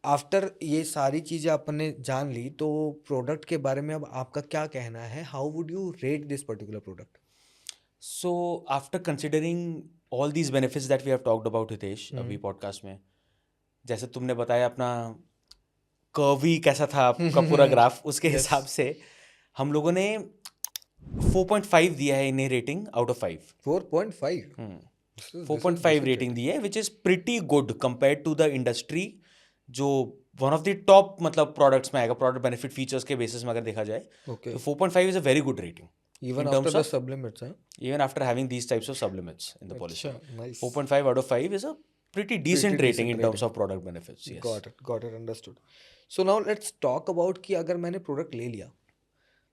after ये सारी चीज़ें आपने जान ली तो प्रोडक्ट के बारे में अब आपका क्या कहना है how would you rate this particular product so after considering all these benefits that we have talked about Hitesh अभी पॉडकास्ट में, जैसे तुमने बताया अपना कर्वी कैसा था आपका पूरा ग्राफ, उसके Yes. हिसाब से हम लोगों ने 4.5 दिया है इन्हें रेटिंग आउट ऑफ 5। 4.5 4.5 रेटिंग दी है, which is pretty good compare to the industry, जो वन ऑफ द टॉप मतलब प्रोडक्ट्स में आएगा प्रोडक्ट बेनिफिट फीचर्स के बेसिस में अगर देखा जाए ओके तो 4.5 is a very good rating even in terms after the of- sublimits हैं even after having these types of sublimits in the policy. अच्छा nice 4.5 out of 5 is a pretty decent rating decent in terms of product benefits. Yes. Got it understood so now let's talk about कि अगर मैंने product ले लिया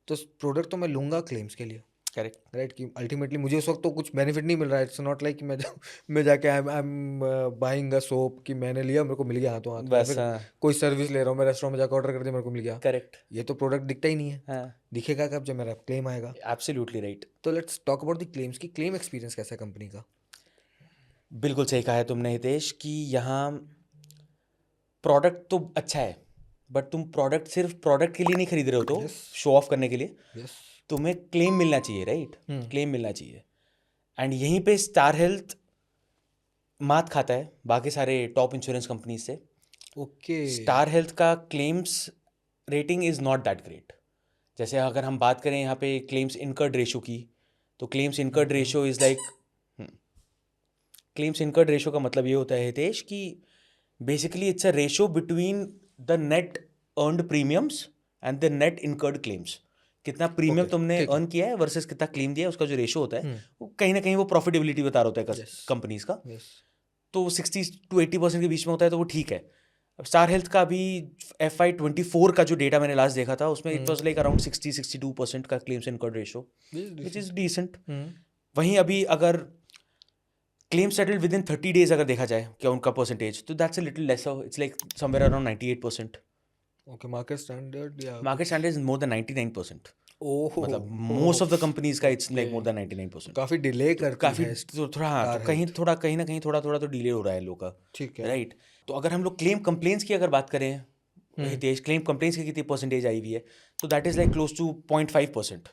तो product तो मैं लूंगा क्लेम्स के लिए Correct. राइट कि अल्टीमेटली मुझे उस वक्त तो कुछ बेनिफिट नहीं मिल रहा है इट्स नॉट लाइक कि मैं जाके I am buying a soap कि मैंने लिया मेरे को मिल गया हाथों हाथ बस फिर हाँ, कोई सर्विस ले रहा हूँ मैं रेस्टोरेंट में जाकर ऑर्डर कर दिया मेरे को मिल गया correct. ये तो प्रोडक्ट दिखता ही नहीं है हाँ, दिखेगा कब जब मेरा क्लेम आएगा absolutely right. तो let's talk about the claims की क्लेम एक्सपीरियंस कैसा है कंपनी का बिल्कुल सही कहा है तुमने हितेश कि यहाँ प्रोडक्ट तो अच्छा है, बट तुम प्रोडक्ट सिर्फ प्रोडक्ट के लिए नहीं खरीद रहे हो, तो Yes. शो ऑफ करने के लिए यस तुम्हें क्लेम मिलना चाहिए, राइट? क्लेम मिलना चाहिए, एंड यहीं पे स्टार हेल्थ मात खाता है बाकी सारे टॉप इंश्योरेंस कंपनीज से। ओके स्टार हेल्थ का claims rating is not that great. जैसे अगर हम बात करें यहाँ पे क्लेम्स इनकर्ड रेशो की, तो claims incurred ratio is like, claims incurred ratio का मतलब ये होता है हितेश कि basically it's a ratio between the net earned premiums and the net incurred claims. कितना प्रीमियम Okay, तुमने ठीक है। अर्न किया है वर्सेस कितना क्लेम दिया है, उसका जो रेशो होता है वो कहीं ना कहीं वो प्रॉफिटेबिलिटी बता रहा होता है Yes. कंपनीज का। यस तो 60 to 80% के बीच में होता है तो वो ठीक है। अब स्टार हेल्थ का अभी FY24 का जो डेटा मैंने लास्ट देखा था उसमें इट वाज लाइक अराउंड 60-62% का claims incurred ratio, which is decent. वहीं अभी अगर claim settled within 30 days अगर देखा जाए क्या उनका परसेंटेज, तो that's a little lesser, it's like somewhere around 98%। Okay market standard या market standard is more than 99%। Oh मतलब मोस्ट ऑफ द कंपनीज का इट्स लाइक मोर देन 99%। काफी डिले करती काफी है तो थोड़ा हाँ, तो कहीं थोड़ा कहीं ना कहीं थोड़ा थोड़ा तो डिले हो रहा है लोग का, ठीक है राइट? तो अगर हम लोग क्लेम कंप्लेंट्स की अगर बात करें हितेश, क्लेम कंप्लेंट्स की कितनी परसेंटेज आई हुई है, तो that is like close to 0.5%,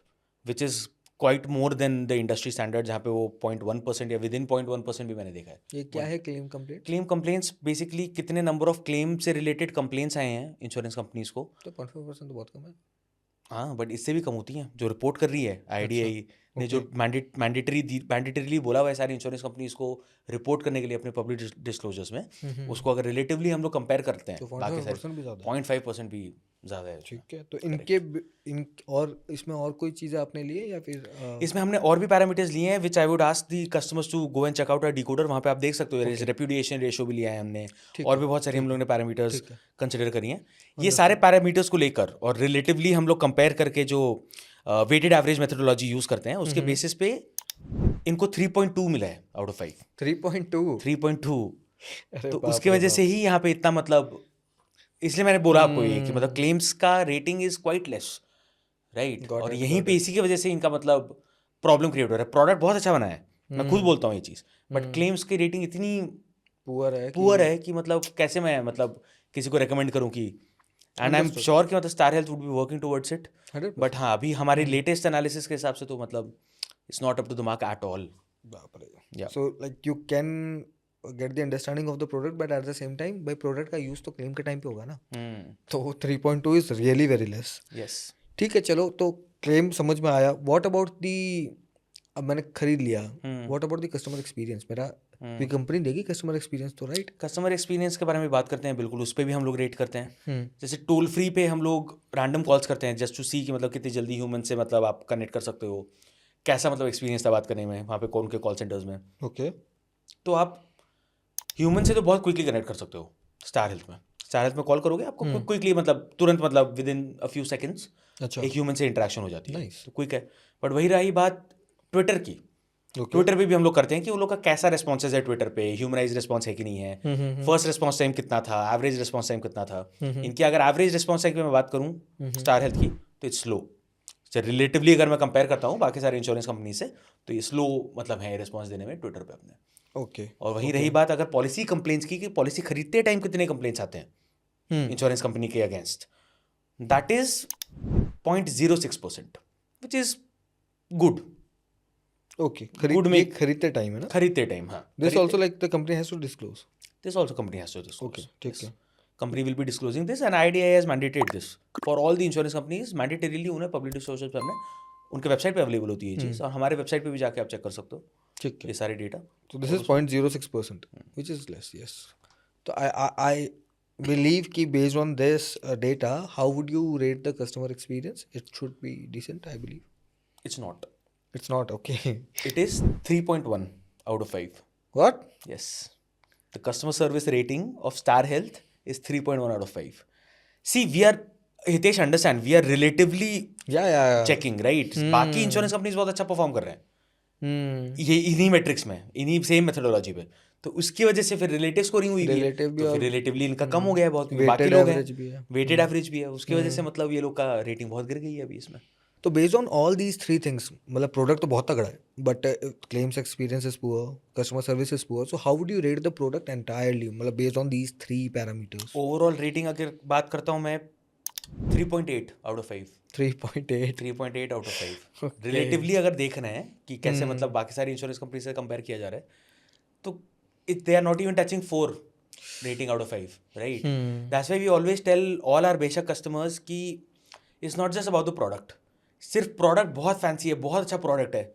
which is quite more than the industry standard, जहाँ पे वो 0.1% या विद इन 0.1% भी मैंने देखा है। ये क्या है claim complete claim complaints basically कितने नंबर ऑफ क्लेम से रिलेटेड कंप्लेंट्स आए हैं इंश्योरेंस कंपनीज को। तो 0.5% तो बहुत कम है हाँ, बट इससे भी कम होती हैं जो रिपोर्ट कर रही है IDI, ने जो मैंडेटरीली बोला हुआ है सारी इंश्योरेंस कंपनीज को रिपोर्ट करने के लिए अपने पब्लिक डिस्क्लोजर्स में, उसको अगर रिलेटिवली हम लोग कंपेयर करते तो हैं बाकी सारे 0.5% भी ज़्यादा है। 0.5% भी ज़्यादा है। ठीक है, तो इन और इसमें और कोई चीज़ें आपने ली है या फिर इसमें हमने और भी पैरामीटर्स लिए हैं which I would ask the customers to go and check out a decoder. वहाँ पे आप देख सकते हो रेप्यूटेशन रेशो भी लिया है हमने, ठीक और है, भी बहुत सारी हम लोग ने पैरामीटर्स ठीक है। कंसिडर करी हैं। ये सारे पैरामीटर्स को लेकर और रिलेटिवली हम लोग कंपेयर करके जो वेटेड एवरेज मेथोडोलॉजी यूज़ करते हैं उसके बेसिस पे इनको 3.2 मिला है आउट ऑफ 5। 3.2 3.2 अरे तो बाप उसकी रे वजह बाप। से ही यहाँ पे इतना मतलब, इसलिए मैंने बोला आपको ये कि मतलब क्लेम्स का rating is quite less, right. Got और it, यहीं got पे इसी की वजह से इनका मतलब प्रॉब्लम क्रिएट हो रहा है। प्रोडक्ट बहुत अच्छा बना है, मैं खुद बोलता हूँ ये चीज़, बट क्लेम्स की रेटिंग इतनी पुअर है है कि मतलब कैसे मैं मतलब किसी को रेकमेंड करूँ कि, and I am Understood. Sure कि मतलब star health would be working towards it. 100%। But हाँ, अभी हमारे लेटेस्ट एनालिसिस के हिसाब से तो मतलब it's not up to the mark at all. बाप रे। Yeah. So like you can get the understanding of the product, but at the same time भाई प्रोडक्ट का यूज़ तो क्लेम के टाइम पे होगा ना, तो 3.2 is really very less. Yes. ठीक है, चलो तो क्लेम समझ में आया। व्हाट अबाउट दी, अब मैंने खरीद लिया, what about the customer experience, मेरा कोई कंपनी देगी कस्टमर एक्सपीरियंस तो, राइट? कस्टमर एक्सपीरियंस के बारे में बात करते हैं, बिल्कुल उस पर भी हम लोग रेट करते हैं। जैसे टोल फ्री पे हम लोग रैंडम कॉल्स करते हैं जस्ट टू सी कि मतलब कितनी जल्दी ह्यूमन से मतलब आप कनेक्ट कर सकते हो, कैसा मतलब एक्सपीरियंस था बात करने में वहाँ पे कौन के कॉल सेंटर्स में। ओके। तो आप ह्यूमन से तो बहुत क्विकली कनेक्ट कर सकते हो स्टार हेल्थ में। स्टार हेल्थ में कॉल करोगे आपको क्विकली मतलब तुरंत मतलब with in a few seconds अच्छा, एक ह्यूमन से इंटरेक्शन हो जाती है, Nice. तो क्विक है। बट वही रही बात ट्विटर की, ट्विटर पे भी हम लोग करते हैं कि वो लोग का कैसा रिस्पॉन्सेज है ट्विटर पे, ह्यूमनाइज रिस्पॉन्स है कि नहीं है, फर्स्ट रिस्पॉन्स टाइम कितना था, एवरेज रिस्पॉन्स टाइम कितना था। इनकी अगर एवरेज रिस्पॉन्स टाइम की मैं बात करूँ स्टार हेल्थ की तो इट्स स्लो। रिलेटिवली अगर मैं कंपेयर करता हूँ बाकी सारे इंश्योरेंस कंपनी से तो ये स्लो मतलब है रिस्पॉन्स देने में ट्विटर पे अपने। ओके। और वही रही बात अगर पॉलिसी कंप्लेंट्स की, कि पॉलिसी खरीदते टाइम कितने कंप्लेंट्स आते हैं इंश्योरेंस कंपनी के against, that is 0.06%, which is good. Okay, Good में- खरीदते टाइम है ना? खरीदते टाइम, हाँ। This also like the company has to disclose. This also company has to disclose. Okay, ठीक है। Company will be disclosing this and IRDAI has mandated this for all the insurance companies, mandatorily उन्हें public disclosure करना है। उनके website पे available होती है ये चीज़, और हमारे वेबसाइट पे भी जाके आप चेक कर सकते हो ठीक है। ये सारे data. So this is 0.06%, which is less, yes. So I believe कि based on this data, how would you rate the customer experience? It should be decent, I believe. It's not. It's not, okay. It is 3.1 out of 5. What? Yes. The customer service rating of Star Health is 3.1 out of 5. See, we are, Hitesh, understand, we are relatively Yeah. checking, right? बाकी insurance companies बहुत अच्छा perform कर रहे हैं Hmm. ये इन्हीं matrix में, इन्हीं सेम मेथोडोलॉजी पे, तो उसकी वजह से फिर रिलेटिव स्कोरिंग हुई भी है, Relative भी तो और- फिर रिलेटिवली इनका कम हो गया है बहुत, क्योंकि बाकी Weighted लोग average भी हैं, है। वेटेड एवरेज भी है, उसकी वजह से मतलब ये लोग का रेटिंग बहुत गिर गई है अभी इसमें। तो based on all these three things, मतलब प्रोडक्ट तो बहुत तगड़ा है, but claims experience is poor, customer service is poor, so how would you rate the product entirely, मतलब based on these three parameters? Overall rating अगर बात करता हूँ मैं 3.8 out of 5। 3.8। 3.8 out of 5 Okay. Relatively अगर देखना है कि कैसे मतलब बाकी सारी इंश्योरेंस कंपनी से कंपेयर किया जा रहा है, तो they are not even touching 4 rating out of 5, right. That's why we always tell all our बेशक कस्टमर्स कि it's not just about the product. सिर्फ प्रोडक्ट बहुत फैंसी है, बहुत अच्छा प्रोडक्ट है,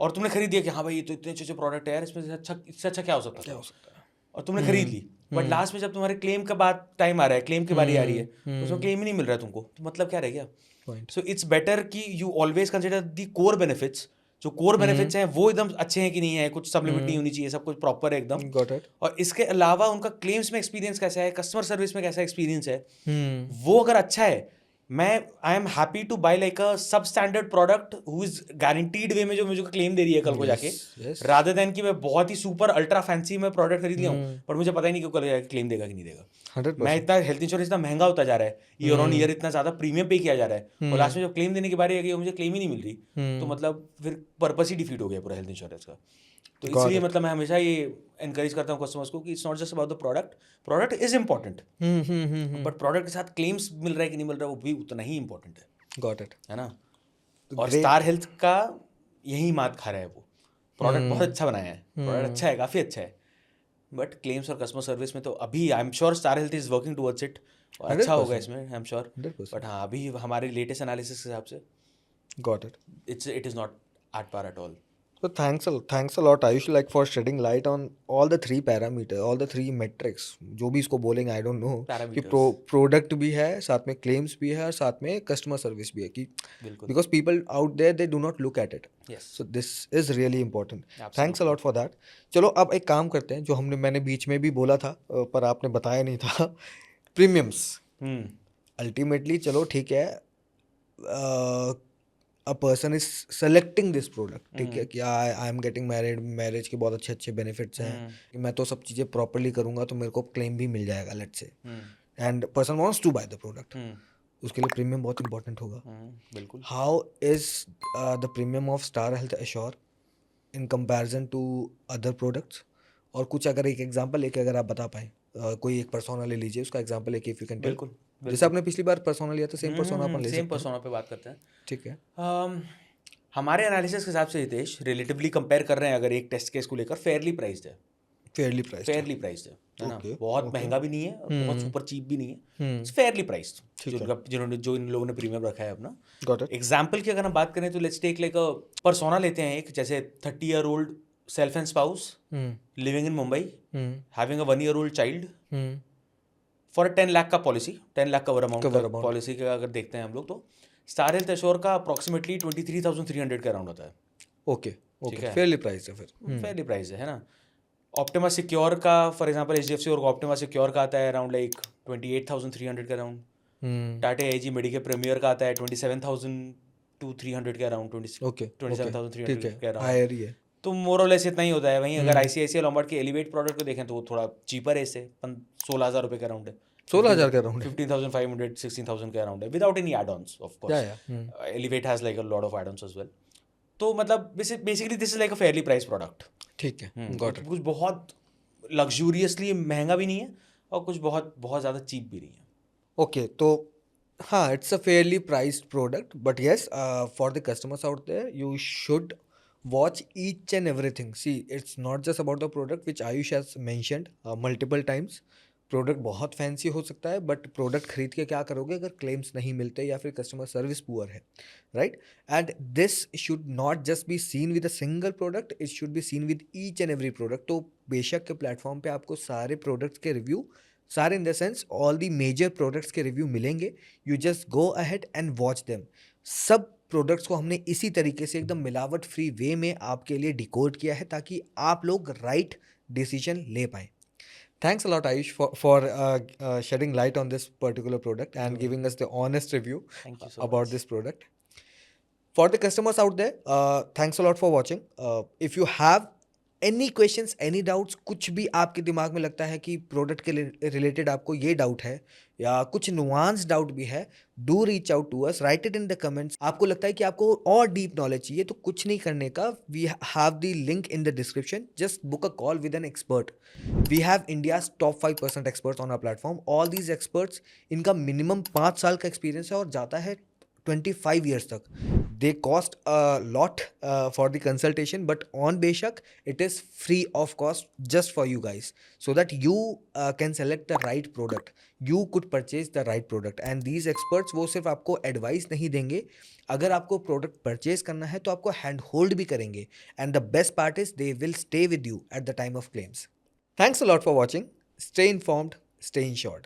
और तुमने खरीद दिया कि हाँ भाई ये तो इतने अच्छे प्रोडक्ट है यार, इसमें से अच्छा, इससे अच्छा क्या हो सकता है, और तुमने खरीद ली, बट लास्ट में जब तुम्हारे क्लेम का बाद टाइम आ रहा है, क्लेम की बारी आ रही है, तो उसमें क्लेम ही नहीं मिल रहा है तुमको, तो मतलब क्या रह गया। Point. सो इट्स बेटर कि you always consider the core benefits, जो कोर बेनिफिट्स हैं वो एकदम अच्छे हैं कि नहीं है, कुछ सब्लिमिट नहीं होनी चाहिए, सब कुछ प्रॉपर है एकदम। Got it. और इसके अलावा उनका क्लेम्स में एक्सपीरियंस कैसा है, कस्टमर सर्विस में कैसा एक्सपीरियंस है, Hmm. वो अगर अच्छा है, मैं I am happy to buy like a substandard product who is guaranteed way में जो मुझे क्लेम दे रही है कल को जाके, yes. रादर देन कि मैं बहुत ही सुपर अल्ट्रा फैंसी में प्रोडक्ट खरीद लिया हूँ पर मुझे पता ही नहीं कि कल जाके क्लेम देगा कि नहीं देगा। 100%. मैं इतना हेल्थ इंश्योरेंस इतना महंगा होता जा रहा है, ईयर ऑन ईयर इतना ज्यादा प्रीमियम पे किया जा रहा है, और लास्ट में जब क्लेम देने की बारी आ गई मुझे क्लेम ही नहीं मिल रही, तो मतलब फिर पर्पस ही डिफीट हो गया पूरा हेल्थ इंश्योरेंस का। तो इसलिए मतलब मैं हमेशा ये एनकरेज करता हूँ कस्टमर्स को कि it's not just about the product, product is important, but product के साथ क्लेम्स मिल रहा है कि नहीं मिल रहा है वो भी उतना ही इंपॉर्टेंट है, Got it. है ना। और स्टार हेल्थ का यही मात खा रहा है, वो प्रोडक्ट बहुत अच्छा बनाया है, प्रोडक्ट अच्छा है, काफ़ी अच्छा है, बट क्लेम्स और कस्टमर सर्विस में तो अभी I am sure star health is working towards it, और अच्छा होगा इसमें आई एम श्योर, 100%. बट हाँ अभी हमारे लेटेस्ट एनालिसिस के हिसाब से Got it. It is not at par at all. So thanks a lot Ayush, like for shedding light on all the three parameters, all the three metrics, जो भी इसको बोलेंगे आई डोंट नो, कि Parameters. Product भी है, साथ में claims भी है और साथ में कस्टमर सर्विस भी है, कि बिल्कुल. Because people out there they do not look at it. Yes. So this is really important. Thanks Absolutely. A lot for that. चलो अब एक काम करते हैं, जो मैंने बीच में भी बोला था पर आपने बताया नहीं था. प्रीमियम्स. Hmm. अल्टीमेटली चलो ठीक है, a person is selecting this product, ठीक है, कि I am getting married, marriage के बहुत अच्छे अच्छे बेनिफिट्स हैं, कि मैं तो सब चीज़ें प्रॉपरली करूंगा तो मेरे को क्लेम भी मिल जाएगा, let's say, and person wants to buy the product. उसके लिए प्रीमियम बहुत इंपॉर्टेंट होगा. बिल्कुल. How is the premium of Star Health Assure in comparison to other products? और कुछ अगर एक एग्जांपल लेके अगर आप बता पाएँ, कोई एक पर्सोना ले लीजिए, उसका एग्जांपल लेके इफ यू कैन टेल. बिल्कुल. जैसे आपने पिछली बार पर्सोना लिया था, सेम पर्सोना अपन ले सेम सकते हैं. पर्सोना पे बात करते हैं. ठीक है. हमारे एनालिसिस के हिसाब से हितेश, रिलेटिवली कंपेयर कर रहे हैं अगर एक टेस्ट केस को लेकर, फेयरली प्राइस्ड है. Fairlie priced. फेयरली प्राइस्ड है ना. Okay, बहुत okay. महंगा भी नहीं है और बहुत सुपर चीप भी नहीं है. It's Fairlie priced. जो इन लोगों ने प्रीमियम रखा है अपना. Got it. एग्जाम्पल की अगर हम बात करें तो let's take like a persona लेते हैं एक, जैसे 30-year-old self and spouse living in Mumbai, having a 1-year-old child, for 10 lakh का पॉलिसी, 10 लाख कवर अमाउंट का पॉलिसी का अगर देखते हैं हम लोग, तो स्टार हेल्थ एश्योर का अप्रॉक्सीमेटली 23,300 के अराउंड होता है. ओके ओके, फेयरली प्राइस्ड है फिर. फेयरली प्राइस है ना. ऑप्टिमा सिक्योर का फॉर एग्जांपल HDFC और ऑप्टिमा सिक्योर का आता है अराउंड लाइक 28,300 के around. Tata AIG Medicare Premier का आता है 27,300 के अराउंड. ओके, 27,300 ठीक के है, अराउंड. हायर ही है. तो मोर और लेस इतना ही होता है. वहीं अगर ICICI लॉम्बार्ड के एलिवेट प्रोडक्ट को देखें तो वो थोड़ा चीपर है इससे, 16,000 रुपये के अराउंड है. 16,000 के अराउंड है. 15,500 16,000 के अराउंड है without any add-ons of course. Elevate has like a lot of add-ons as well. तो मतलब basically this is like a fairly price product. ठीक है, गॉट इट. कुछ बहुत लग्जूरियसली महंगा भी नहीं है और कुछ बहुत बहुत ज़्यादा चीप भी नहीं है. ओके, तो हाँ, it's a fairly priced product, but yes, for the customers out there, you should watch each and everything. See, it's not just about the product which Ayush has mentioned multiple times. Product बहुत fancy हो सकता है, but product खरीद के क्या करोगे अगर claims नहीं मिलते या फिर कस्टमर सर्विस पुअर है, right? And this should not just be seen with a single product, it should be seen with each and every product. तो बेशक के प्लेटफॉर्म पे आपको सारे प्रोडक्ट्स के रिव्यू, सारे in the sense all the major products के review मिलेंगे. You just go ahead and watch them. सब प्रोडक्ट्स को हमने इसी तरीके से एकदम मिलावट फ्री वे में आपके लिए डिकोड किया है ताकि आप लोग राइट डिसीजन ले पाएँ. Thanks a lot, Ayush, for shedding light on this particular product and giving us the honest review Thank you so about much. this product. For the customers out there, thanks a lot for watching. If you have any questions, any doubts, कुछ भी आपके दिमाग में लगता है कि product के related आपको ये डाउट है या कुछ नुआंस डाउट भी है, do reach out to us, write it in the comments. आपको लगता है कि आपको और डीप नॉलेज चाहिए तो कुछ नहीं करने का, we have the link in the description. Just book a call with an expert. We have India's top 5% experts on our platform. All these experts, इनका मिनिमम 5 साल का एक्सपीरियंस है और जाता है 25 years तक. They cost a lot for the consultation, but on Beshak, it is free of cost just for you guys, so that you can select the right product. You could purchase the right product. And these experts वो सिर्फ आपको advice नहीं देंगे, अगर आपको product purchase करना है तो आपको hand hold भी करेंगे. And the best part is they will stay with you at the time of claims. Thanks a lot for watching. Stay informed, stay insured.